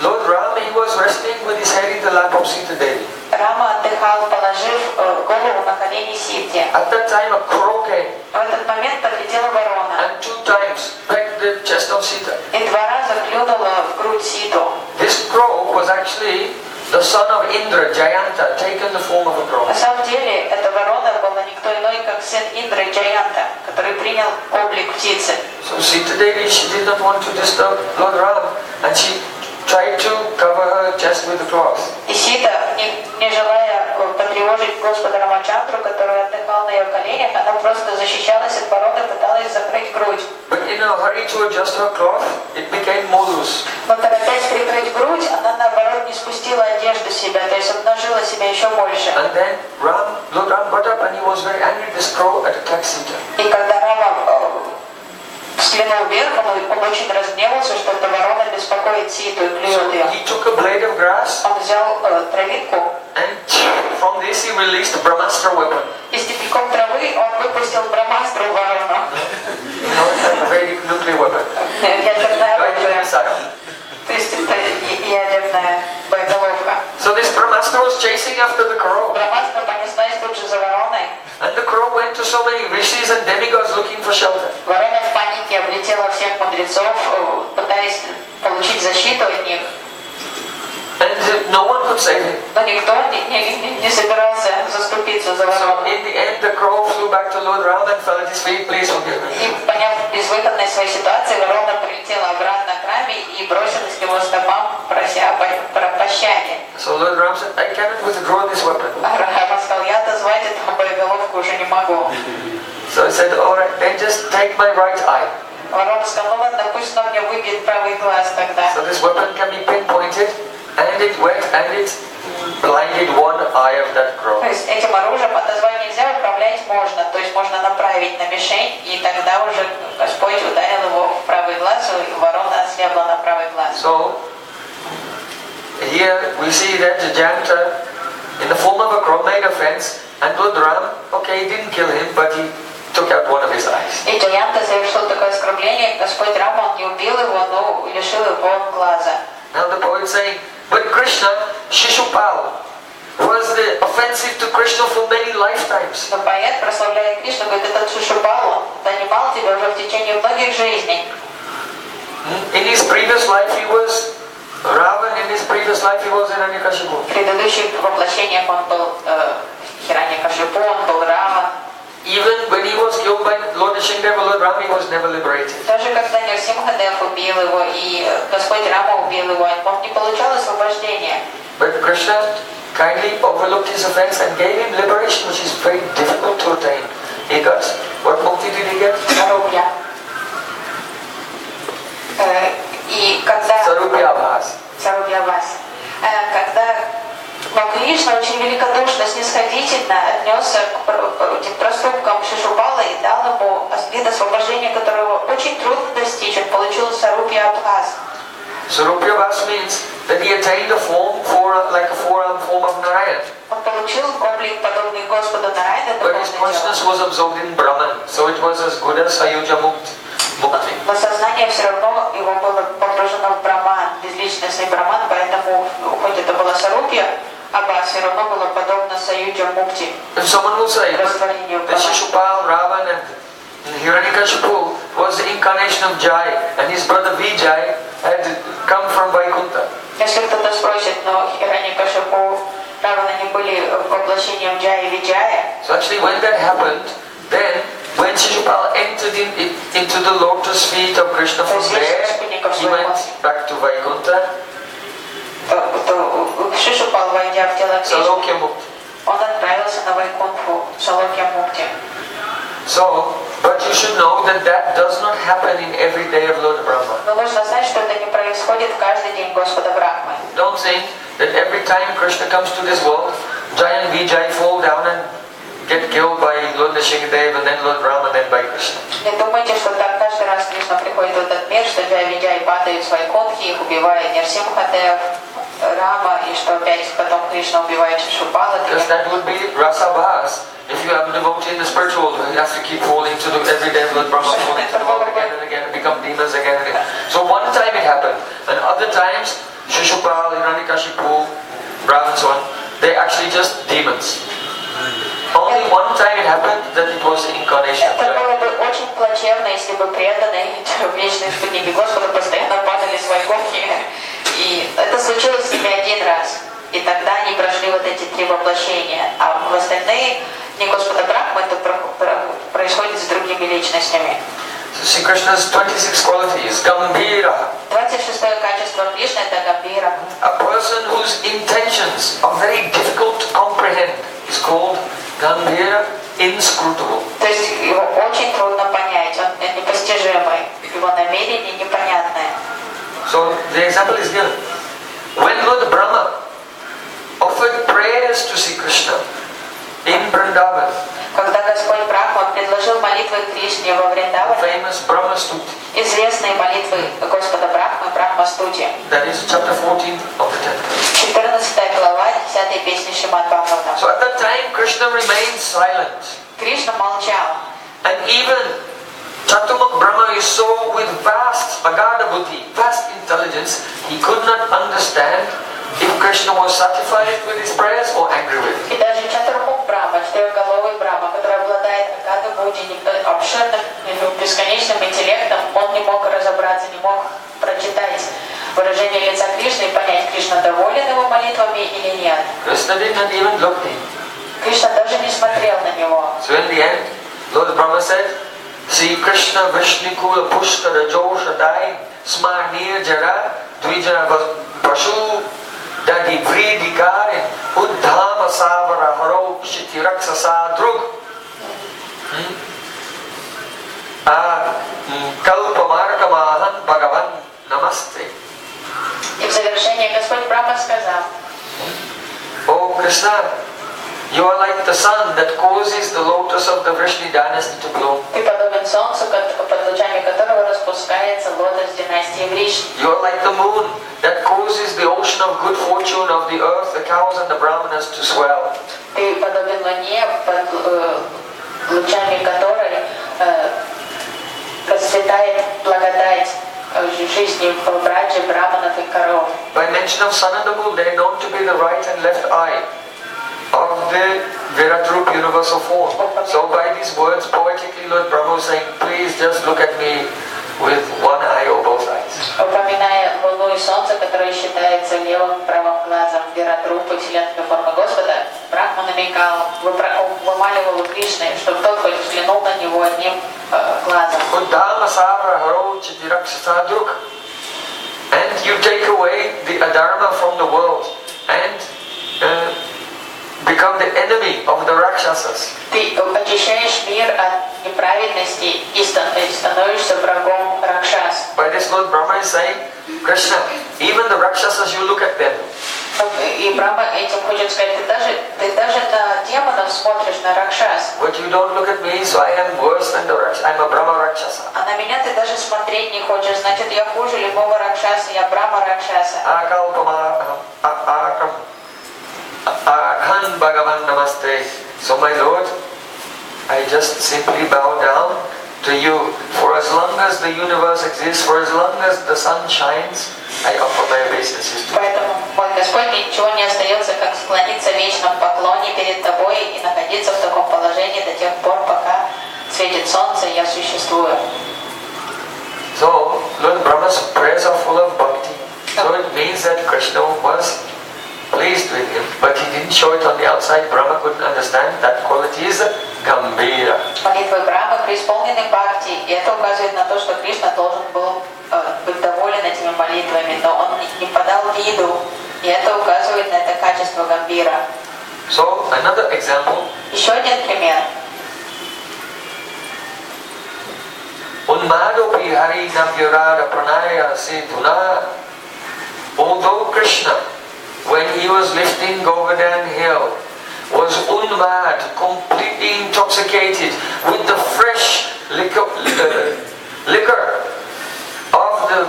Lord Rama, he was resting with his head in the lap of Sita Devi. Рама отдыхал, положив голову на колени Сите. At that time a crow came В этот момент подлетела ворона and 2 times pecked the chest of Sita. и 2 раза клюнула в грудь Ситу. This crow was actually the son of Indra, Jayanta, taken the form of a crow. На самом деле, эта ворона была никто иной, как сын Индры Джаянта, который принял облик птицы. So Sita Devi, she did not want to disturb Lord Rama, and she tried to cover her chest with a cloth. И Сита, не желая потревожить Господа Рамачандру, который отдыхал на ее коленях, она просто защищалась от вороны, пыталась закрыть грудь. But in a hurry to adjust her cloth, it became more loose. Но торопясь прикрыть грудь, она наоборот не спустила одежду с себя, то есть обнажила себя еще больше. And then Lord Ram got up and he was very angry. This crow attacked Sita. И когда Рама взглянул вверх, он очень разгневался, что эта ворона беспокоит Ситу и клюет ее. He took a blade of grass Он взял травинку, and from this he released a Brahmastra weapon. и стебельком травы он выпустил брамастру в ворону. It's like a very nuclear weapon. Ядерное Right оружие. inside. То есть это ядерная боеголовка. So this Brahmastra was chasing after the crow. Брамастра понеслась тут же за вороной. And the crow went to so many rishis and demigods looking for shelter. Ворона в панике облетела всех мудрецов, пытаясь получить защиту от них. And no one could save him. Но никто не собирался заступиться за So ворону. in the end the crow flew back to Lord Ram and fell at his feet. Please forgive me. И поняв безвыходность своей ситуации, ворона прилетела обратно к Раме и бросилась к его стопам, прося пощады. So Lord Ram said, I cannot withdraw this weapon. Рама сказал, я отозвать эту боеголовку уже не могу. So he said, alright, then just take my right eye. Ворона сказал, ну ладно, пусть он мне выбьет правый глаз тогда. So this weapon can be pinpointed, and it went and it blinded one eye of that crow. То есть этим оружием отозвать нельзя, управлять можно. То есть можно направить на мишень, и тогда уже Господь ударил его в правый глаз, и ворона ослепла на правый глаз. So here we see that Jayanta, in the form of a crow, made offense, and Lord Ram, okay, he didn't kill him, but he took out one of his eyes. И Джаянта совершил такое оскорбление, Господь Рама, он не убил его, но лишил его глаза. Now the poet is saying, but Krishna, Shishupal, was the offensive to Krishna for many lifetimes. Но поэт, прославляя Кришну, говорит, этот Шишупал, он донимал тебя уже в течение многих жизней. In his previous life he was Ravan, in his previous life he was Hiranyakashipu. В предыдущих воплощениях он был Хираньякашипу, он был Рава. Even when he was killed by Lord Nrsimhadeva, Lord Ram, he was never liberated. Даже когда Нрсимхадев убил его и Господь Рама убил его, он не получал освобождения. But Krishna kindly overlooked his offense and gave him liberation, which is very difficult to attain. He got, what mukti did he get? Sarupya. И когда... Sarupyabhas. Сарупьявас. Но Кришна очень великодушно, снисходительно отнесся к этим проступкам Шишупала и дал ему вид освобождения, которого очень трудно достичь. Он получил Сарупьябхас. Sarupyabhas means that he attained a form like a forearm form of Narayan. Он получил облик, подобный Господу Нарайана, But his consciousness was absorbed in Brahman, so it was as good as Sayuja Mukti. но сознание все равно его было погружено в Браман, безличностный Браман, поэтому, хоть это была Сарупья, Абхас все равно было подобно Саюджа Мукти. If someone will say that Shishupal, Ravan and Hiranyakashipu was the incarnation of Jai and his brother Vijay had come from Vaikuntha. Если кто-то спросит, но Хираньякашипу, Равана не были воплощением Джая и Виджая. So actually when that happened, then when Shishupal entered into the lotus feet of Krishna. From there, he went back to Vaikuntha. Шишупал, войдя в тело Кришны, Salokya Mukti. он отправился на Вайкунтху, Салокья Мукти. So, but you should know that that does not happen in every day of Lord Brahma. Но нужно знать, что это не происходит каждый день Господа Брахмы. Don't think that every time Krishna comes to this world, Jai and Vijay fall down and get killed by Lord Nrsimhadev and then Lord Brahma and then by Krishna. Не думайте, что так каждый раз Кришна приходит в этот мир, что Джай Виджай падают с Вайкунтхи, их убивает Нрсимхадев, Рама, и что опять потом Кришна убивает Шишупала. Because that would be Rasabhas. If you have a devotee in the spiritual world, you have to keep falling to the everyday Lord Brahma, falling to the world again and again and become demons again and again. So one time it happened, and other times, Shishupal, Hiranyakashipu, Brahma and so on, they're actually just demons. Only one time it happened that it was the incarnation of Это Jai. было бы очень плачевно, если бы преданные вечные спутники Господа постоянно падали с Вайкунтхи. И это случилось с ними один раз. И тогда они прошли вот эти три воплощения. А в остальные дни Господа Брахмы это происходит с другими личностями. So see Krishna's 26 qualities, Gambhira. 26-е качество Кришны это Гамбира. A person whose intentions are very difficult to comprehend is called Gambhira, inscrutable. То есть его очень трудно понять, он непостижимый, его намерение непонятное. So the example is given. When Lord Brahma offered prayers to Sri Krishna in Vrindavan, Когда Господь Брахма предложил молитвы Кришне во Вриндаване, famous Brahma Stuti, известные молитвы Господа Брахмы, Брахма Стути, that is chapter 14 of the temple. 14 глава, 10 песни Шримад Бхагаватам. So at that time Krishna remained silent. Кришна молчал. And even Chaturmukh Brahma is so with vast agada buddhi, vast intelligence, he could not understand if Krishna was satisfied with his prayers or angry with him. И даже Чатурмух Брахма, четырехголовый Брахма, который обладает агадой будди, обширным, бесконечным интеллектом, он не мог разобраться, не мог прочитать выражение лица Кришны и понять, Кришна доволен его молитвами или нет. Krishna did not even look at him. Кришна даже не смотрел на него. So in the end, Lord Brahma said, Sri Krishna Vishnikula Pushkara Josha Dai Smarnir Jara Dvija Pashu Dadi Vridikarin Uddhama Savara Haro Shitiraksa Sadrug Kalpamarka Mahan Bhagavan Namaste. И в завершение Господь Брахма сказал: Oh Krishna, you are like the sun that causes the lotus of the Vrishni dynasty to bloom. Ты подобен солнцу, под лучами которого распускается лотос династии Вришни. You are like the moon that causes the ocean of good fortune of the earth, the cows and the brahmanas to swell. Ты подобен луне, под лучами которой расцветает благодать жизни в браджи браманов и коров. By mention of sun and the moon, they are known to be the right and left eye of the Virat Rup universal form. So by these words, poetically Lord Brahma is saying, please just look at me with one eye or both eyes. Упоминая луну и солнце, которое считается левым правым глазом Виратрупы, вселенной формы Господа, Брахма намекал, вымаливал у Кришны, чтобы тот хоть взглянул на него одним глазом. And you take away the adharma from the world and become the enemy of the Rakshasas. Ты очищаешь мир от неправедности и становишься врагом Ракшас. By this Lord Brahma is saying, Krishna, even the Rakshasas, you look at them. И Брахма этим хочет сказать, ты даже на демонов смотришь, на Ракшас. But you don't look at me, so I am worse than the Rakshas. I'm a Brahma Rakshasa. А на меня ты даже смотреть не хочешь, значит я хуже любого Ракшаса, я Брахма Ракшаса. Akhan Bhagavan Namaste. So my Lord, I just simply bow down to you. For as long as the universe exists, for as long as the sun shines, I offer my obeisances to you. Поэтому, мой Господь, ничего не остается, как склониться в вечном поклоне перед Тобой и находиться в таком положении до тех пор, пока светит солнце, и я существую. So, Lord Brahma's prayers are full of bhakti. So it means that Krishna was pleased with him, but he didn't show it on the outside. Brahma couldn't understand that quality is Gambhira. Молитвы Брахмы преисполнены бхакти, власти, и это указывает на то, что Кришна должен был быть доволен этими молитвами, но он не подал виду, и это указывает на это качество гамбира. So, another example. Еще один пример. Unmadopi hari navyarada pranaya sedhuna. Although Krishna, when he was lifting Govardhan hill, was unmad, completely intoxicated with the fresh liquor of the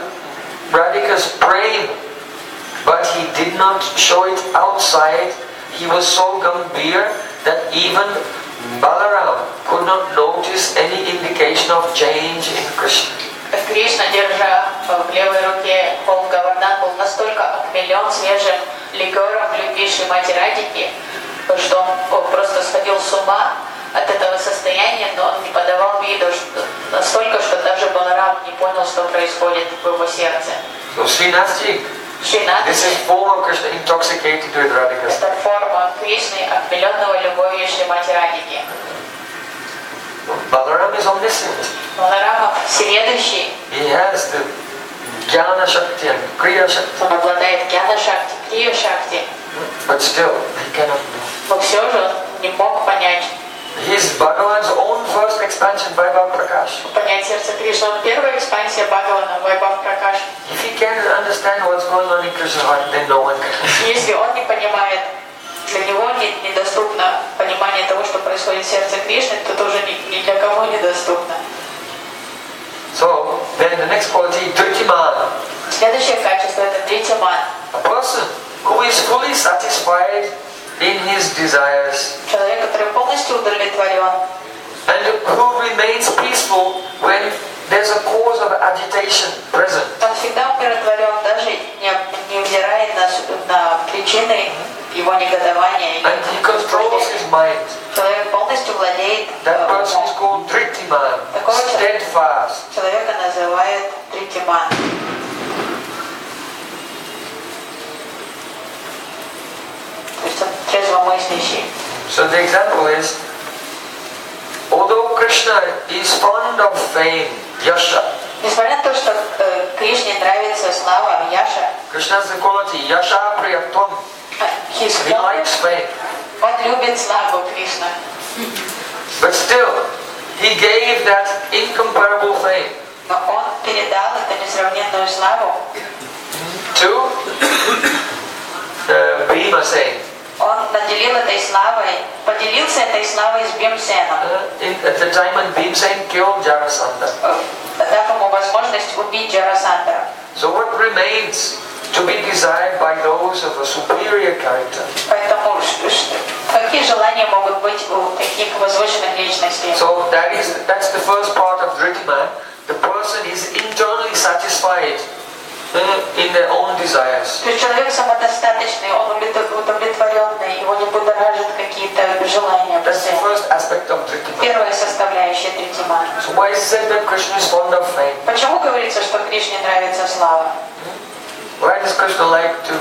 Radhika's Prem, but he did not show it outside. He was so gambhir that even Balaram could not notice any indication of change in Krishna. Кришна, держа в левой руке холм Говардан, был настолько окмелен свежим ликером любившей мать Радики, что он просто сходил с ума от этого состояния, но он не подавал виду настолько, что даже Баларам не понял, что происходит в его сердце. So Srinathji, this is form of Krishna intoxicated with Radhika. Это форма Кришны, окмеленного любовью Шримати Радики. Balaram is omniscient. Баларама всеведущий. He has the Jnana Shakti and Kriya Shakti. Он обладает Гьяна Шакти, Крия Шакти. But still, he cannot do. Но все же он не мог понять. He's Bhagavan's own first expansion, Vaibhav Prakash. Понять сердце Кришны. Он первая экспансия Бхагавана, Вайбхав Пракаш. If he can't understand what's going on in Krishna's heart, then no one can. Если он не понимает, для него недоступно понимание того, что происходит в сердце Кришны, то тоже ни для кого недоступно. So, then the next quality, Dhritimana. Следующее качество – это Дритиман. A person who is fully satisfied in his desires Человек, который полностью удовлетворен. and who remains peaceful when there's a cause of agitation present. Он всегда умиротворен, даже невзирая на причины его негодования. And he controls his mind. Человек полностью владеет That person is умом. called Dhritimana, Такого steadfast. человека называют Дритиман. То есть он трезвомыслящий. So the example is, although Krishna is fond of fame, yasha, Несмотря на то, что Кришне нравится слава, Яша, Krishna has the quality, yasha priyatvam. He likes fame. он любит славу Кришна. But still, he gave that incomparable fame Но он передал эту несравненную славу to Bhima saying, Он наделил этой славой, поделился этой славой с Бимсеном, at the time when Bhimsen killed Jarasandha. дав ему возможность убить Джарасандра. So what remains to be desired by those of a superior character? Поэтому какие желания могут быть у таких возвышенных личностей? So that's the first part of Dhritimana. The person is internally satisfied in their own desires. То есть человек самодостаточный, он удовлетворенный, его не будоражат какие-то желания. That's the first aspect of Dhritimana. Первая составляющая Дритимана. So why is it said that Krishna is fond of fame? Почему говорится, что Кришне нравится слава? Why does Krishna like to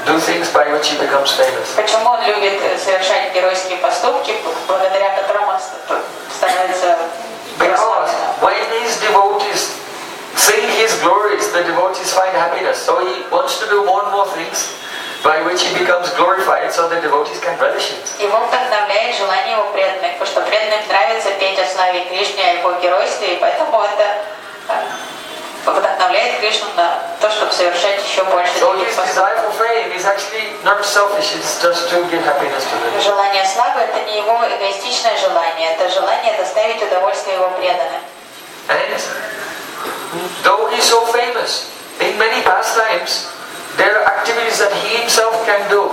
do things by which he becomes famous? Почему он любит совершать геройские поступки, благодаря которым он становится Because прославленным? when his devotees sing his glories, the devotees find happiness. So he wants to do more and more things by which he becomes glorified, so the devotees can relish it. Его вдохновляет желание его преданных, потому что преданным нравится петь о славе Кришны, о его геройстве, и поэтому это вдохновляет Кришну на то, чтобы совершать еще больше So таких his поступков. desire for fame is actually not selfish, it's just to give happiness to them. Желание славы – это не его эгоистичное желание, это желание доставить удовольствие его преданным. And though he's so famous, in many pastimes, there are activities that he himself can do,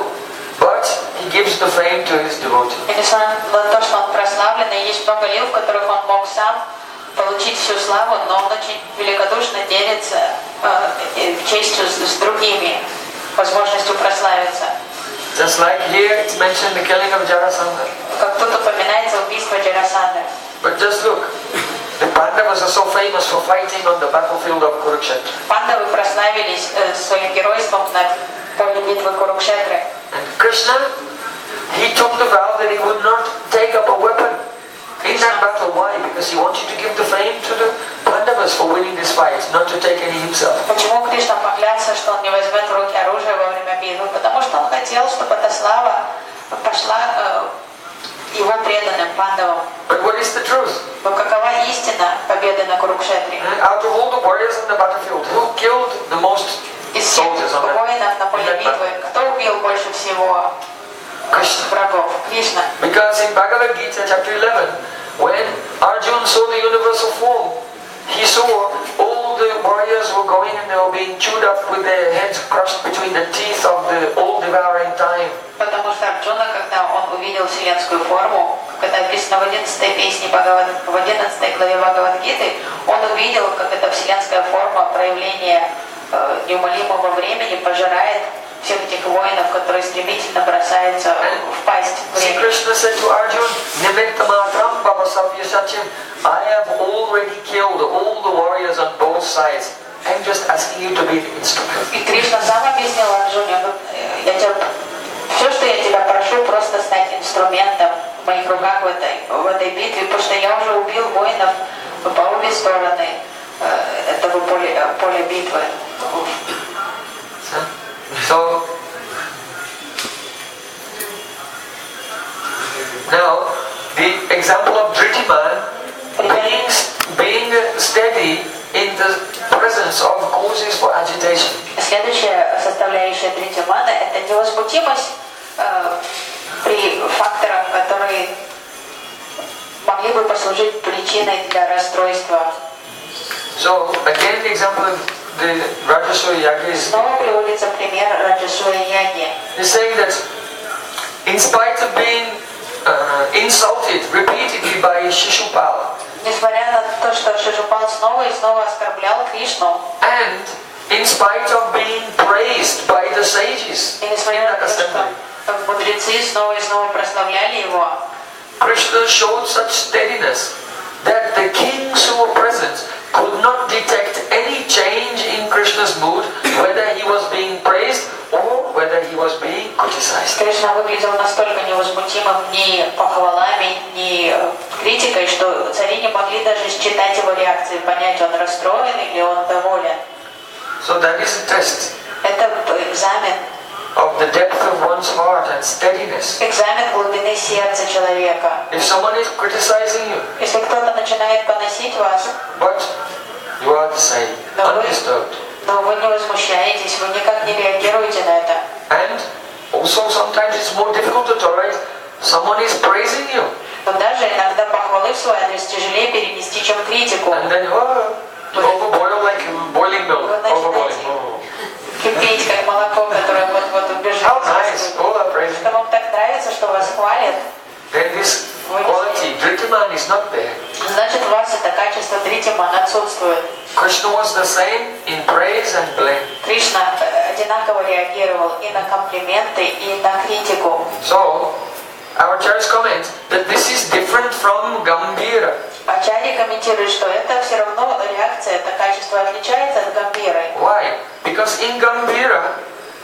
but he gives the fame to his devotee. И несмотря на то, что он прославленный, есть много лил, в которых он мог сам получить всю славу, но он очень великодушно делится честью с другими, возможностью прославиться. Just like here, it's mentioned the killing of Jarasandha. Как тут упоминается убийство Джарасандры. But just look, the Pandavas are so famous for fighting on the battlefield of Kurukshetra. Пандавы прославились своим геройством на поле битвы Курукшетры. And Krishna, he took the vow that he would not take up a weapon In that battle, why? Because he wanted to give the fame to the Pandavas for winning this fight, not to take any himself. Почему Кришна поклялся, что он не возьмет в руки оружие во время битвы? Потому что он хотел, чтобы эта слава пошла его преданным пандавам. But what is the truth? Но какова истина победы на Курукшетре? Out of all the warriors on the battlefield, who killed the most Из всех soldiers on that воинов на поле битвы, кто убил больше всего врагов? Кришна. Because in Bhagavad Gita chapter 11, when Arjuna saw the universal form, he saw all the warriors were going and they were being chewed up with their heads crushed between the teeth of the all-devouring time. Потому что Арджуна, когда он увидел вселенскую форму, как это описано в 11-й песне в 11 главе Бхагавад-гиты, он увидел, как эта вселенская форма проявления неумолимого времени пожирает всех этих воинов, которые стремительно бросаются в пасть времени. Krishna said to Arjuna, Nimittamatram Bhavasavyasatyam, I have already killed all the warriors on both sides. I'm just asking you to be the instrument. И Кришна сам объяснил Арджуне, все, что я тебя прошу, просто стать инструментом в моих руках в этой битве, потому что я уже убил воинов по обе стороны этого поля битвы. So, now, the example of Dhritimana being steady in the presence of causes for agitation. Следующая составляющая Дhritiamana – это невозмутимость при факторах, которые могли бы послужить причиной для расстройства. So, again, the example of the Rajasuya Yaga is Снова приводится пример Раджасуя Яги. He's saying that in spite of being insulted repeatedly by Shishupala, Несмотря на то, что Шишупал снова и снова оскорблял Кришну, and in spite of being praised by the sages и in несмотря на that то, assembly, что мудрецы снова и снова прославляли его, Krishna showed such steadiness that the kings who were present could not detect any change in Krishna's mood, whether he was being praised or whether he was being criticized. Кришна выглядел настолько невозмутимым ни похвалами, ни критикой, что цари не могли даже считать его реакции, понять, он расстроен или он доволен. So that is a test Это экзамен. of the depth of one's heart and steadiness. Экзамен глубины сердца человека. If someone is criticizing you, Если кто-то начинает поносить вас, but you are the same, undisturbed. но вы не возмущаетесь, вы никак не реагируете на это. And also sometimes it's more difficult to tolerate someone is praising you. Но даже иногда похвалы в свой адрес тяжелее перенести, чем критику. And then you overboil like boiling milk. Вы начинаете кипеть, как молоко, которое вот убежало. How nice, all are praising. Что вам так нравится, что вас хвалят, Then this quality, Dhritimana, is not there. значит у вас это качество Дhritiamana отсутствует. Krishna was the same in praise and blame. Кришна одинаково реагировал и на комплименты, и на критику. So, our church comments that this is different from Gambhira. Ачарья комментирует, что это все равно реакция, это качество отличается от Гамбиры. Why? Because in Gambhira,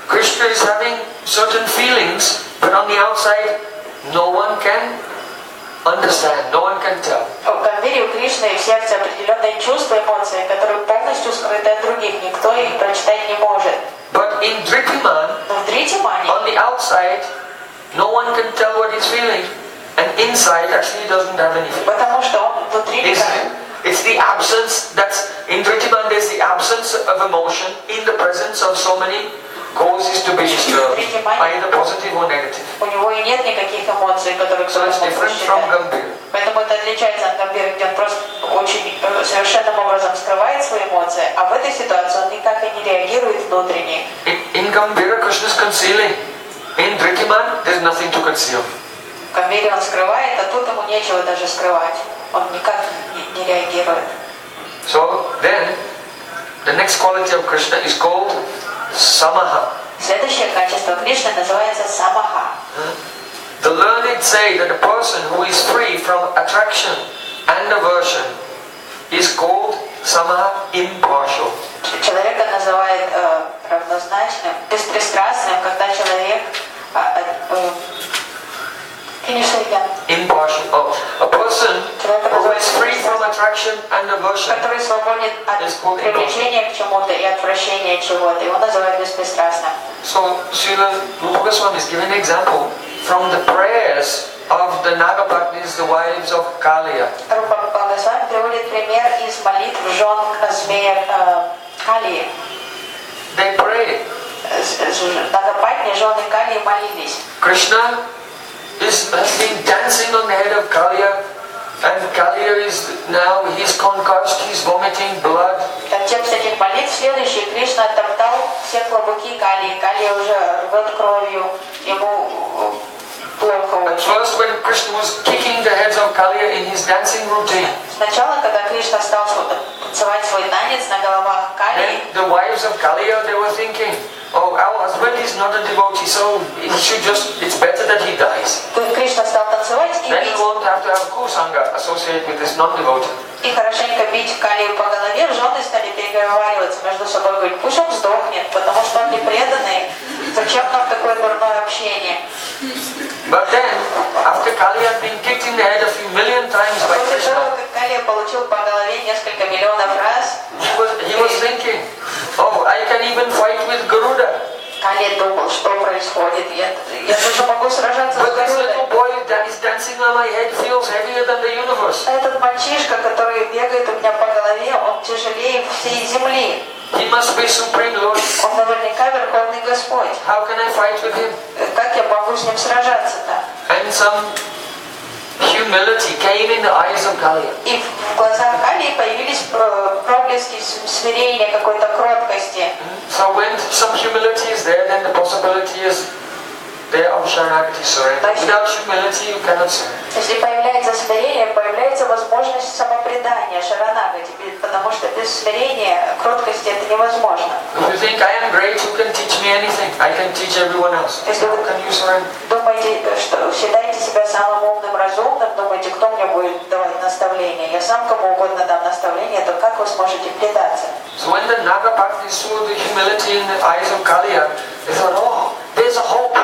Krishna is having certain feelings, but on the outside, no one can understand, no one can tell. В Гамбире у Кришны в сердце определенные чувства, эмоции, которые полностью скрыты от других, никто их прочитать не может. But in Dhritimana, Но в Дhritiamane, on the outside, no one can tell what he's feeling, and inside actually he doesn't have anything. потому что он внутри It's the absence, that's, in Dhritimana there's the absence of emotion in the presence of so many causes to be disturbed, either positive or negative. у него и нет никаких эмоций, которые So it's different from Gambhira. Поэтому это отличается от Гамбиры, где он просто очень совершенным образом скрывает свои эмоции, а в этой ситуации он никак и не реагирует внутренне. In Gambhira, Krishna is concealing. In Dhritimana, there's nothing to conceal. В Гамбире он скрывает, а тут ему нечего даже скрывать. Он никак не реагирует. So then, the next quality of Krishna is called Samaha. Следующее качество Кришны называется самаха. The learned say that a person who is free from attraction and aversion is called Samaha, impartial. Человека называют равнозначным, беспристрастным, когда человек Impartial. Oh, a person who is free from attraction and aversion который свободен от is called impartial. привлечения к чему-то и отвращения от чего-то. Его называют беспристрастным. So, Srila Rupa Goswami is giving an example from the prayers of the Nagapatnis, the wives of Kaliya. Рупа Госвами приводит пример из молитв жен змея Калии. They pray. Нагапатни, жены Калии молились. Krishna has been dancing on the head of Kaliya, and Kaliya is now, he's concussed, he's vomiting blood. Текст этих молитв следующий. Кришна топтал все клобуки Калии. Калия уже рвет кровью. Ему плохо. At first, when Krishna was kicking the heads of Kaliya in his dancing routine, Сначала, когда Кришна стал танцевать свой танец на головах Калии, then the wives of Kaliya, they were thinking, oh, our husband is not a devotee, so it's better that he dies. Кришна стал танцевать и Then we бить. won't have to have kusanga associated with this non-devotee. И хорошенько бить Калию по голове. Жены стали переговариваться между собой, говорить, пусть он сдохнет, потому что он не преданный. Зачем нам такое дурное общение? But then, after Kaliya had been kicked in the head a few million times by После того, Krishna, как Калия получил по голове несколько миллионов раз, he was thinking, oh, I can even fight with Garuda. Калия думал, что происходит. Я даже могу сражаться с But this little Гарудой. boy that is dancing on my head feels heavier than the universe. А этот мальчишка, который бегает у меня по голове, он тяжелее всей земли. He must be Supreme Lord. Он наверняка Верховный Господь. How can I fight with him? Как я могу с ним сражаться-то? And some humility came in the eyes of Kaliya. И в глазах Калии появились проблески смирения, какой-то кроткости. So when some humility is there, then the possibility is there of Sharanagati surrender. Without humility, you cannot surrender. Если появляется смирение, появляется возможность самопредания, шаранагати, потому что без смирения, кроткости это невозможно. If you think I am great, you can teach me anything. I can teach everyone else. Если How вы can you surrender? думаете, что считаете себя самым умным, разумным, думаете, кто мне будет давать наставления? Я сам кому угодно дам наставления, то как вы сможете предаться? So when the Nagapatnis saw the humility in the eyes of Kaliya, they thought, oh, there's a hope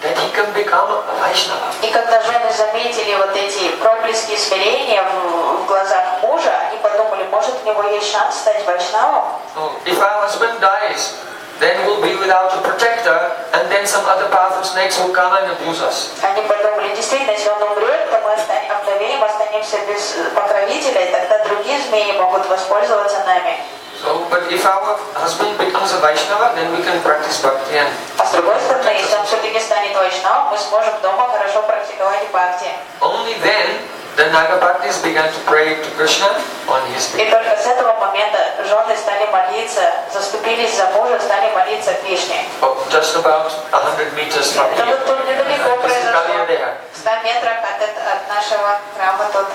that he can become a Vaishnava. И когда жены заметили вот эти проблески смирения в глазах мужа, они подумали, может у него есть шанс стать вайшнавом? So if our husband dies, then we'll be without a protector, and then some other powerful snakes will come and abuse us. Они подумали, действительно, если он умрет, то мы овдовеем, останемся без покровителя, и тогда другие змеи могут воспользоваться нами. So, but if our husband becomes a Vaishnava, then we can practice bhakti and А с другой стороны, если он все-таки станет вайшнавом, мы сможем дома хорошо практиковать бхакти. only then the Nagapatnis began to pray to Krishna on his И behalf. только с этого момента жены стали молиться, заступились за мужа, стали молиться Кришне. Oh, just about 100 meters from Это here. вот тут недалеко произошло, Kaliya. в 100 метрах от нашего храма тут,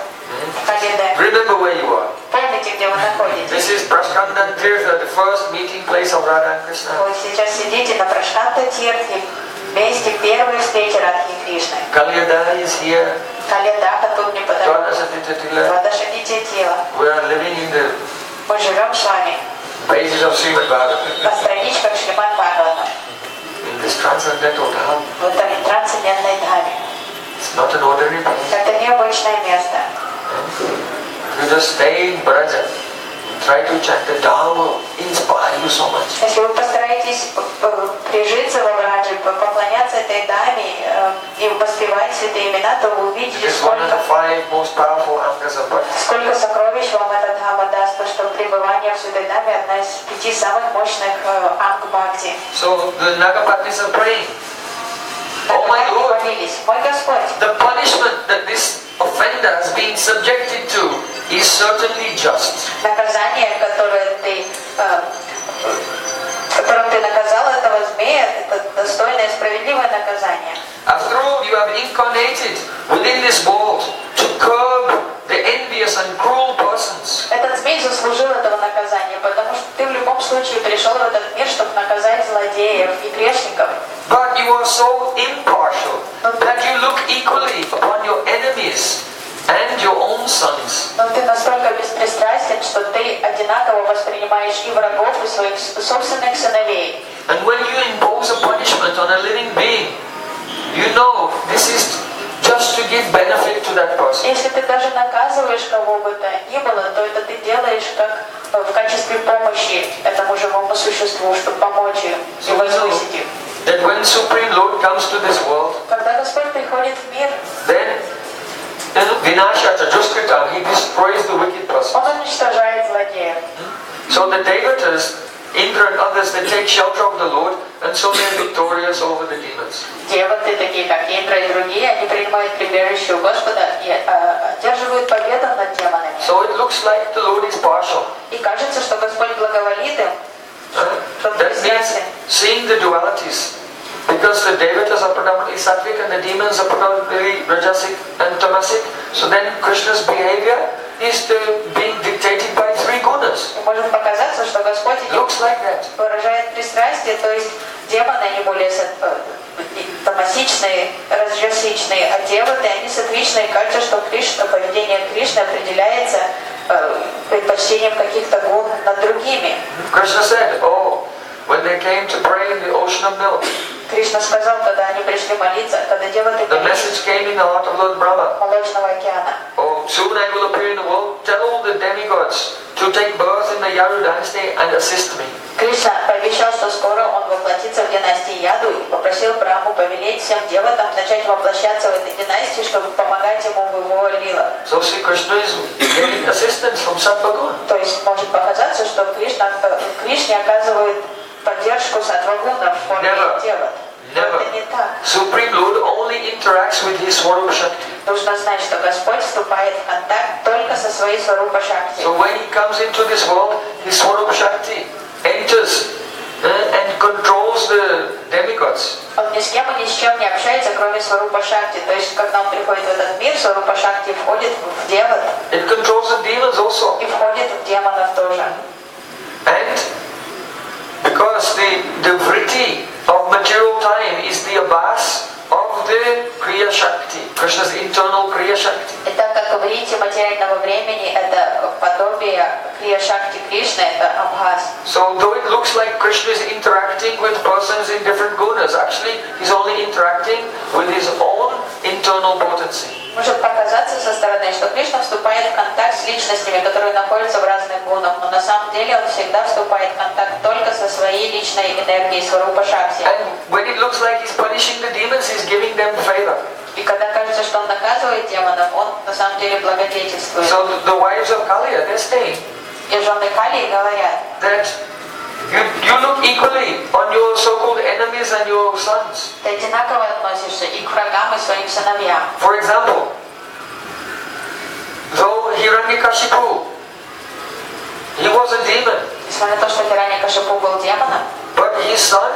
Калиде. Remember where you are. Помните, где вы находитесь? This is Prashkandan Tirtha, the first meeting place of Radha and Krishna. Вы сейчас сидите на Прашканта-Тиртхе, месте первой встречи Радхи и Кришны. Kaliyada is here. Калидаха тут неподалеку. Dwadasatitila. Вадашадитила. We are living in the Мы живем с вами pages of Srimad Bhagavatam. по страничках Шримад Бхагаватам, In this transcendental Dham. в этом трансцендентной дхаме. It's not an ordinary place. Это необычное место. You just stay in Braja. Try to chant. The Dham will inspire you so much. Если вы постараетесь прижиться во Браджи, поклоняться этой даме и воспевать святые имена, то вы увидите, It is one of the 5 most powerful angas of bhakti. сколько сокровищ вам эта дхама даст, потому что пребывание в святой даме одна из 5 самых мощных анг бхакти. So the Nagapatnis are praying. Oh my Lord, Мой Господь, the punishment that this offender has been subjected to is certainly just. наказание, которым ты наказал этого змея, это достойное и справедливое наказание. After all, you have incarnated within this world to curb the envious and cruel persons. Этот змей заслужил этого наказания, потому что ты в любом случае пришел в этот мир, чтобы наказать злодеев и грешников. But you are so impartial that you look equally upon your enemies and your own sons. Но ты настолько беспристрастен, что ты одинаково воспринимаешь и врагов, и своих собственных сыновей. And when you impose a punishment on a living being, you know this is just to give benefit to that person. Если ты даже наказываешь кого бы то ни было, то это ты делаешь как в качестве помощи этому живому существу, чтобы помочь им и возвысить их. That when Supreme Lord comes to this world, Когда Господь приходит в мир, then Vinasha Chajuskritam, he destroys the wicked person. Он уничтожает злодеев. So the Devatas, Indra and others, they take shelter of the Lord, and so they are victorious over the demons. Деваты, такие как Индра и другие, они принимают прибежище у Господа и одерживают победу над демонами. So it looks like the Lord is partial. И кажется, что Господь благоволит им. That means seeing the dualities. Because the Devatas are predominantly sattvic and the demons are predominantly rajasic and tamasic. So then Krishna's behavior is being dictated by three gunas. И может показаться, что Господь Looks like that. выражает пристрастие, то есть демоны, они более тамасичные, раджасичные, а деваты, они сатвичные. Кажется, что поведение Кришны определяется предпочтением каких-то гун над другими. Krishna said, oh, when they came to pray in the ocean of milk, Кришна сказал, когда они пришли молиться, когда деваты the message came in the heart of Lord Brahma. Молочного океана. Oh, soon I will appear in the world. Tell all the demigods to take birth in the Yaru dynasty and assist me. Кришна пообещал, что скоро он воплотится в династии Яду и попросил Браму повелеть всем деватам начать воплощаться в этой династии, чтобы помогать ему в его лилах. So Sri Krishna is getting assistance from Sattva-gun. То есть может показаться, что Кришне оказывает поддержку саттвагуна в форме деват. Но это не так. Supreme Lord only interacts with his Swarupa Shakti. Нужно знать, что Господь вступает в контакт только со своей Сварупа Шакти. So when he comes into this world, his Swarupa Shakti enters and controls the demigods. Он ни с кем и ни с чем не общается, кроме Сварупа Шакти. То есть, когда он приходит в этот мир, Сварупа Шакти входит в деват. It controls the demons also. И входит в демонов тоже. And because the vritti of material time is the abhas of the Kriya Shakti, Krishna's internal Kriya Shakti. И так как в рите материального времени это подобие Крия Шакти Кришны, это Абхас. So though it looks like Krishna is interacting with persons in different gunas, actually he's only interacting with his own internal potency. Может показаться со стороны, что Кришна вступает в контакт с личностями, которые находятся в разных гунах, но на самом деле он всегда вступает в контакт только со своей личной энергией Сварупа Шакти. And when it looks like he's punishing the demons, he's giving them favor. И когда кажется, что он наказывает демонов, он на самом деле благодетельствует. So the wives of Kaliya, they're saying И жены Калии говорят, that you look equally on your so-called enemies and your sons. ты одинаково относишься и к врагам, и своим сыновьям. For example, though Hiranyakashipu, he was a demon, Несмотря на то, что Хираньякашипу был демоном, but his son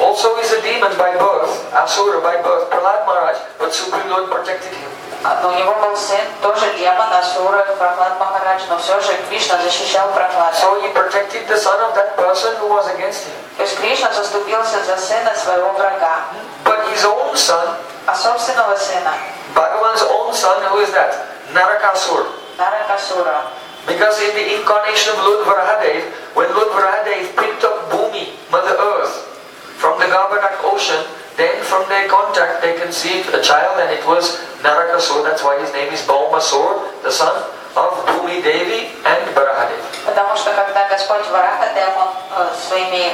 also is a demon by birth, Asura by birth, Prahlad Maharaj, but Supreme Lord protected him. но у него был сын, тоже демон, Асура, Прахлад Махарадж, но все же Кришна защищал Прахлада. So he protected the son of that person who was against him. То есть Кришна заступился за сына своего врага, But his own son, а собственного сына, Bhagavan's own son, who is that? Narakasur. Наракасура. Because in the incarnation of Lord Varahadev, when Lord Varahadev picked up Bhumi, Mother Earth, from the Garbhadak ocean, then from their contact they conceived a child and it was Narakasur. That's why his name is Baumasur, the son of Bhumi Devi and Varahadev. Потому что когда Господь Варахадев, он своими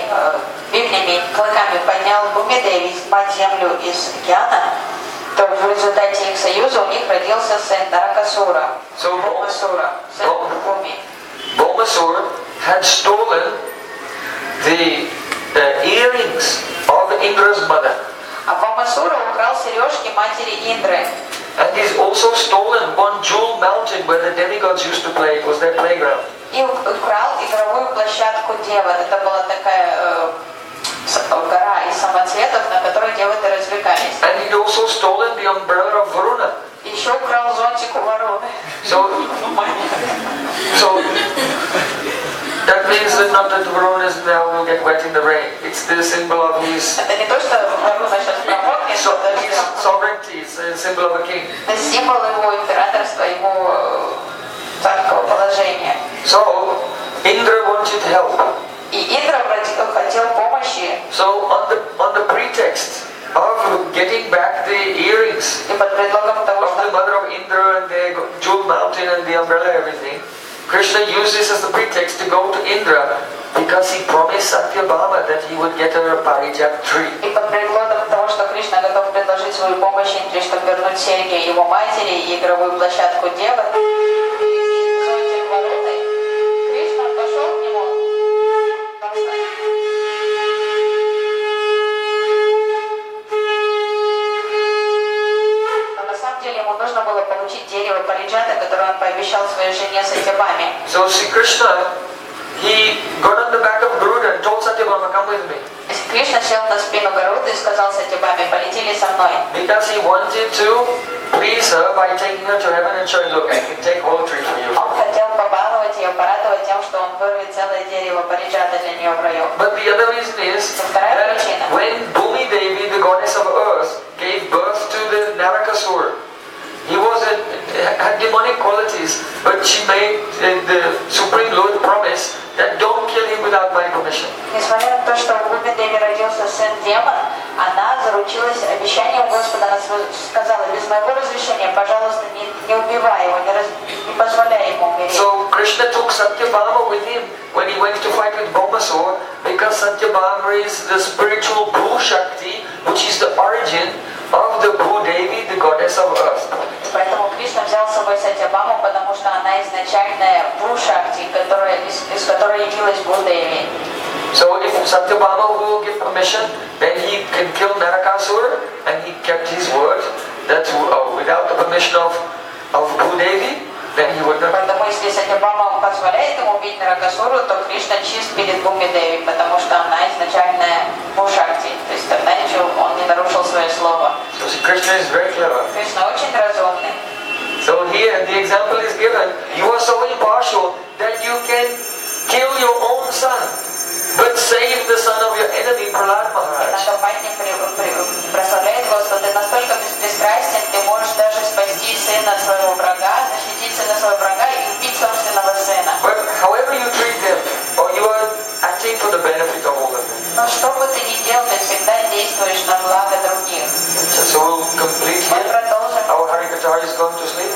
бивнями клыками поднял Бхумидеви, мать землю из океана, то в результате их союза у них родился сын Наракасура, Бхумасура, сын Бхуми. Baumasur had stolen the earrings of Indra's mother. А Бхумасура украл сережки матери Индры. And he's also stolen one jewel mountain where the demigods used to play. It was their playground. И украл игровую площадку девы. Это была такая гора из самоцветов, на которой девы-то развлекались. And he'd also stolen the umbrella of Varuna. Еще украл зонтик у Варуны. So that means that not that Varuna now will get wet in the rain. It's the symbol of his. Это не то, что Варуна сейчас промокнет, So his sovereignty. It's a symbol of a king. это символ его императорства, его царского положения. So Indra wanted help. И Индра хотел помощи. So on the pretext of getting back the earrings И под предлогом того, of the что mother of Indra and the jewel mountain and the umbrella, everything, Krishna used this as the pretext to go to Indra because he promised Satyabhama that he would get her a parijat tree. и под предлогом того, что Кришна готов предложить свою помощь Индре, чтобы вернуть серьги его матери и игровую площадку Девы, зонтик вороты, Кришна пошел к нему. Но на самом деле ему нужно было получить дерево париджата, которое он пообещал своей жене Сатьябаме. So Sri Krishna, he got on the back of Garuda and told Satyabhama, come with me. Кришна сел на спину Гаруды и сказал Сатьябаме, полетели со мной. Because he wanted to please her by taking her to heaven and showing, look, I can take all tree for you. Он хотел побаловать ее, порадовать тем, что он вырвет целое дерево париджата для нее в раю. But the other reason is that when Bhumi Devi, the goddess of earth, gave birth to the Narakasura, he had demonic qualities, but she made the Supreme Lord promise that don't kill him without my permission. Несмотря на то, что в Бхуми Деве родился сын демон, она заручилась обещанием Господа, она сказала, без моего разрешения, пожалуйста, не убивай его, не позволяй ему умереть. So Krishna took Satyabhama with him when he went to fight with Bhaumasura, because Satyabhama is the spiritual Bhu Shakti, which is the origin of the Bhu Devi, the goddess of earth. Поэтому Кришна взял с собой Сатьябаму, потому что она изначальная Бху Шакти, из которой явилась Бху Деви. So if Satyabhama will give permission, then he can kill Narakasura, and he kept his word that without the permission of Bhu Devi, then he would not. Поэтому если Сатьябама позволяет ему убить Наракасуру, то Кришна чист перед Бхуми Деви, потому что она изначальная Бху Шакти. То есть тогда ничего, он не нарушил свое слово. So Krishna is very clever. Кришна очень разумный. So here the example is given. You are so impartial that you can kill your own son, but save the son of your enemy, Prahlad Maharaj. На компании прославляет Господа. Ты настолько беспристрастен, ты можешь даже спасти сына своего врага, защитить сына своего врага и убить собственного сына. But however you treat them, or you are acting for the benefit of all of them. Но что бы ты ни делал, ты всегда действуешь на благо других. So we'll complete Мы here. продолжим. Our Harikatha is going to sleep.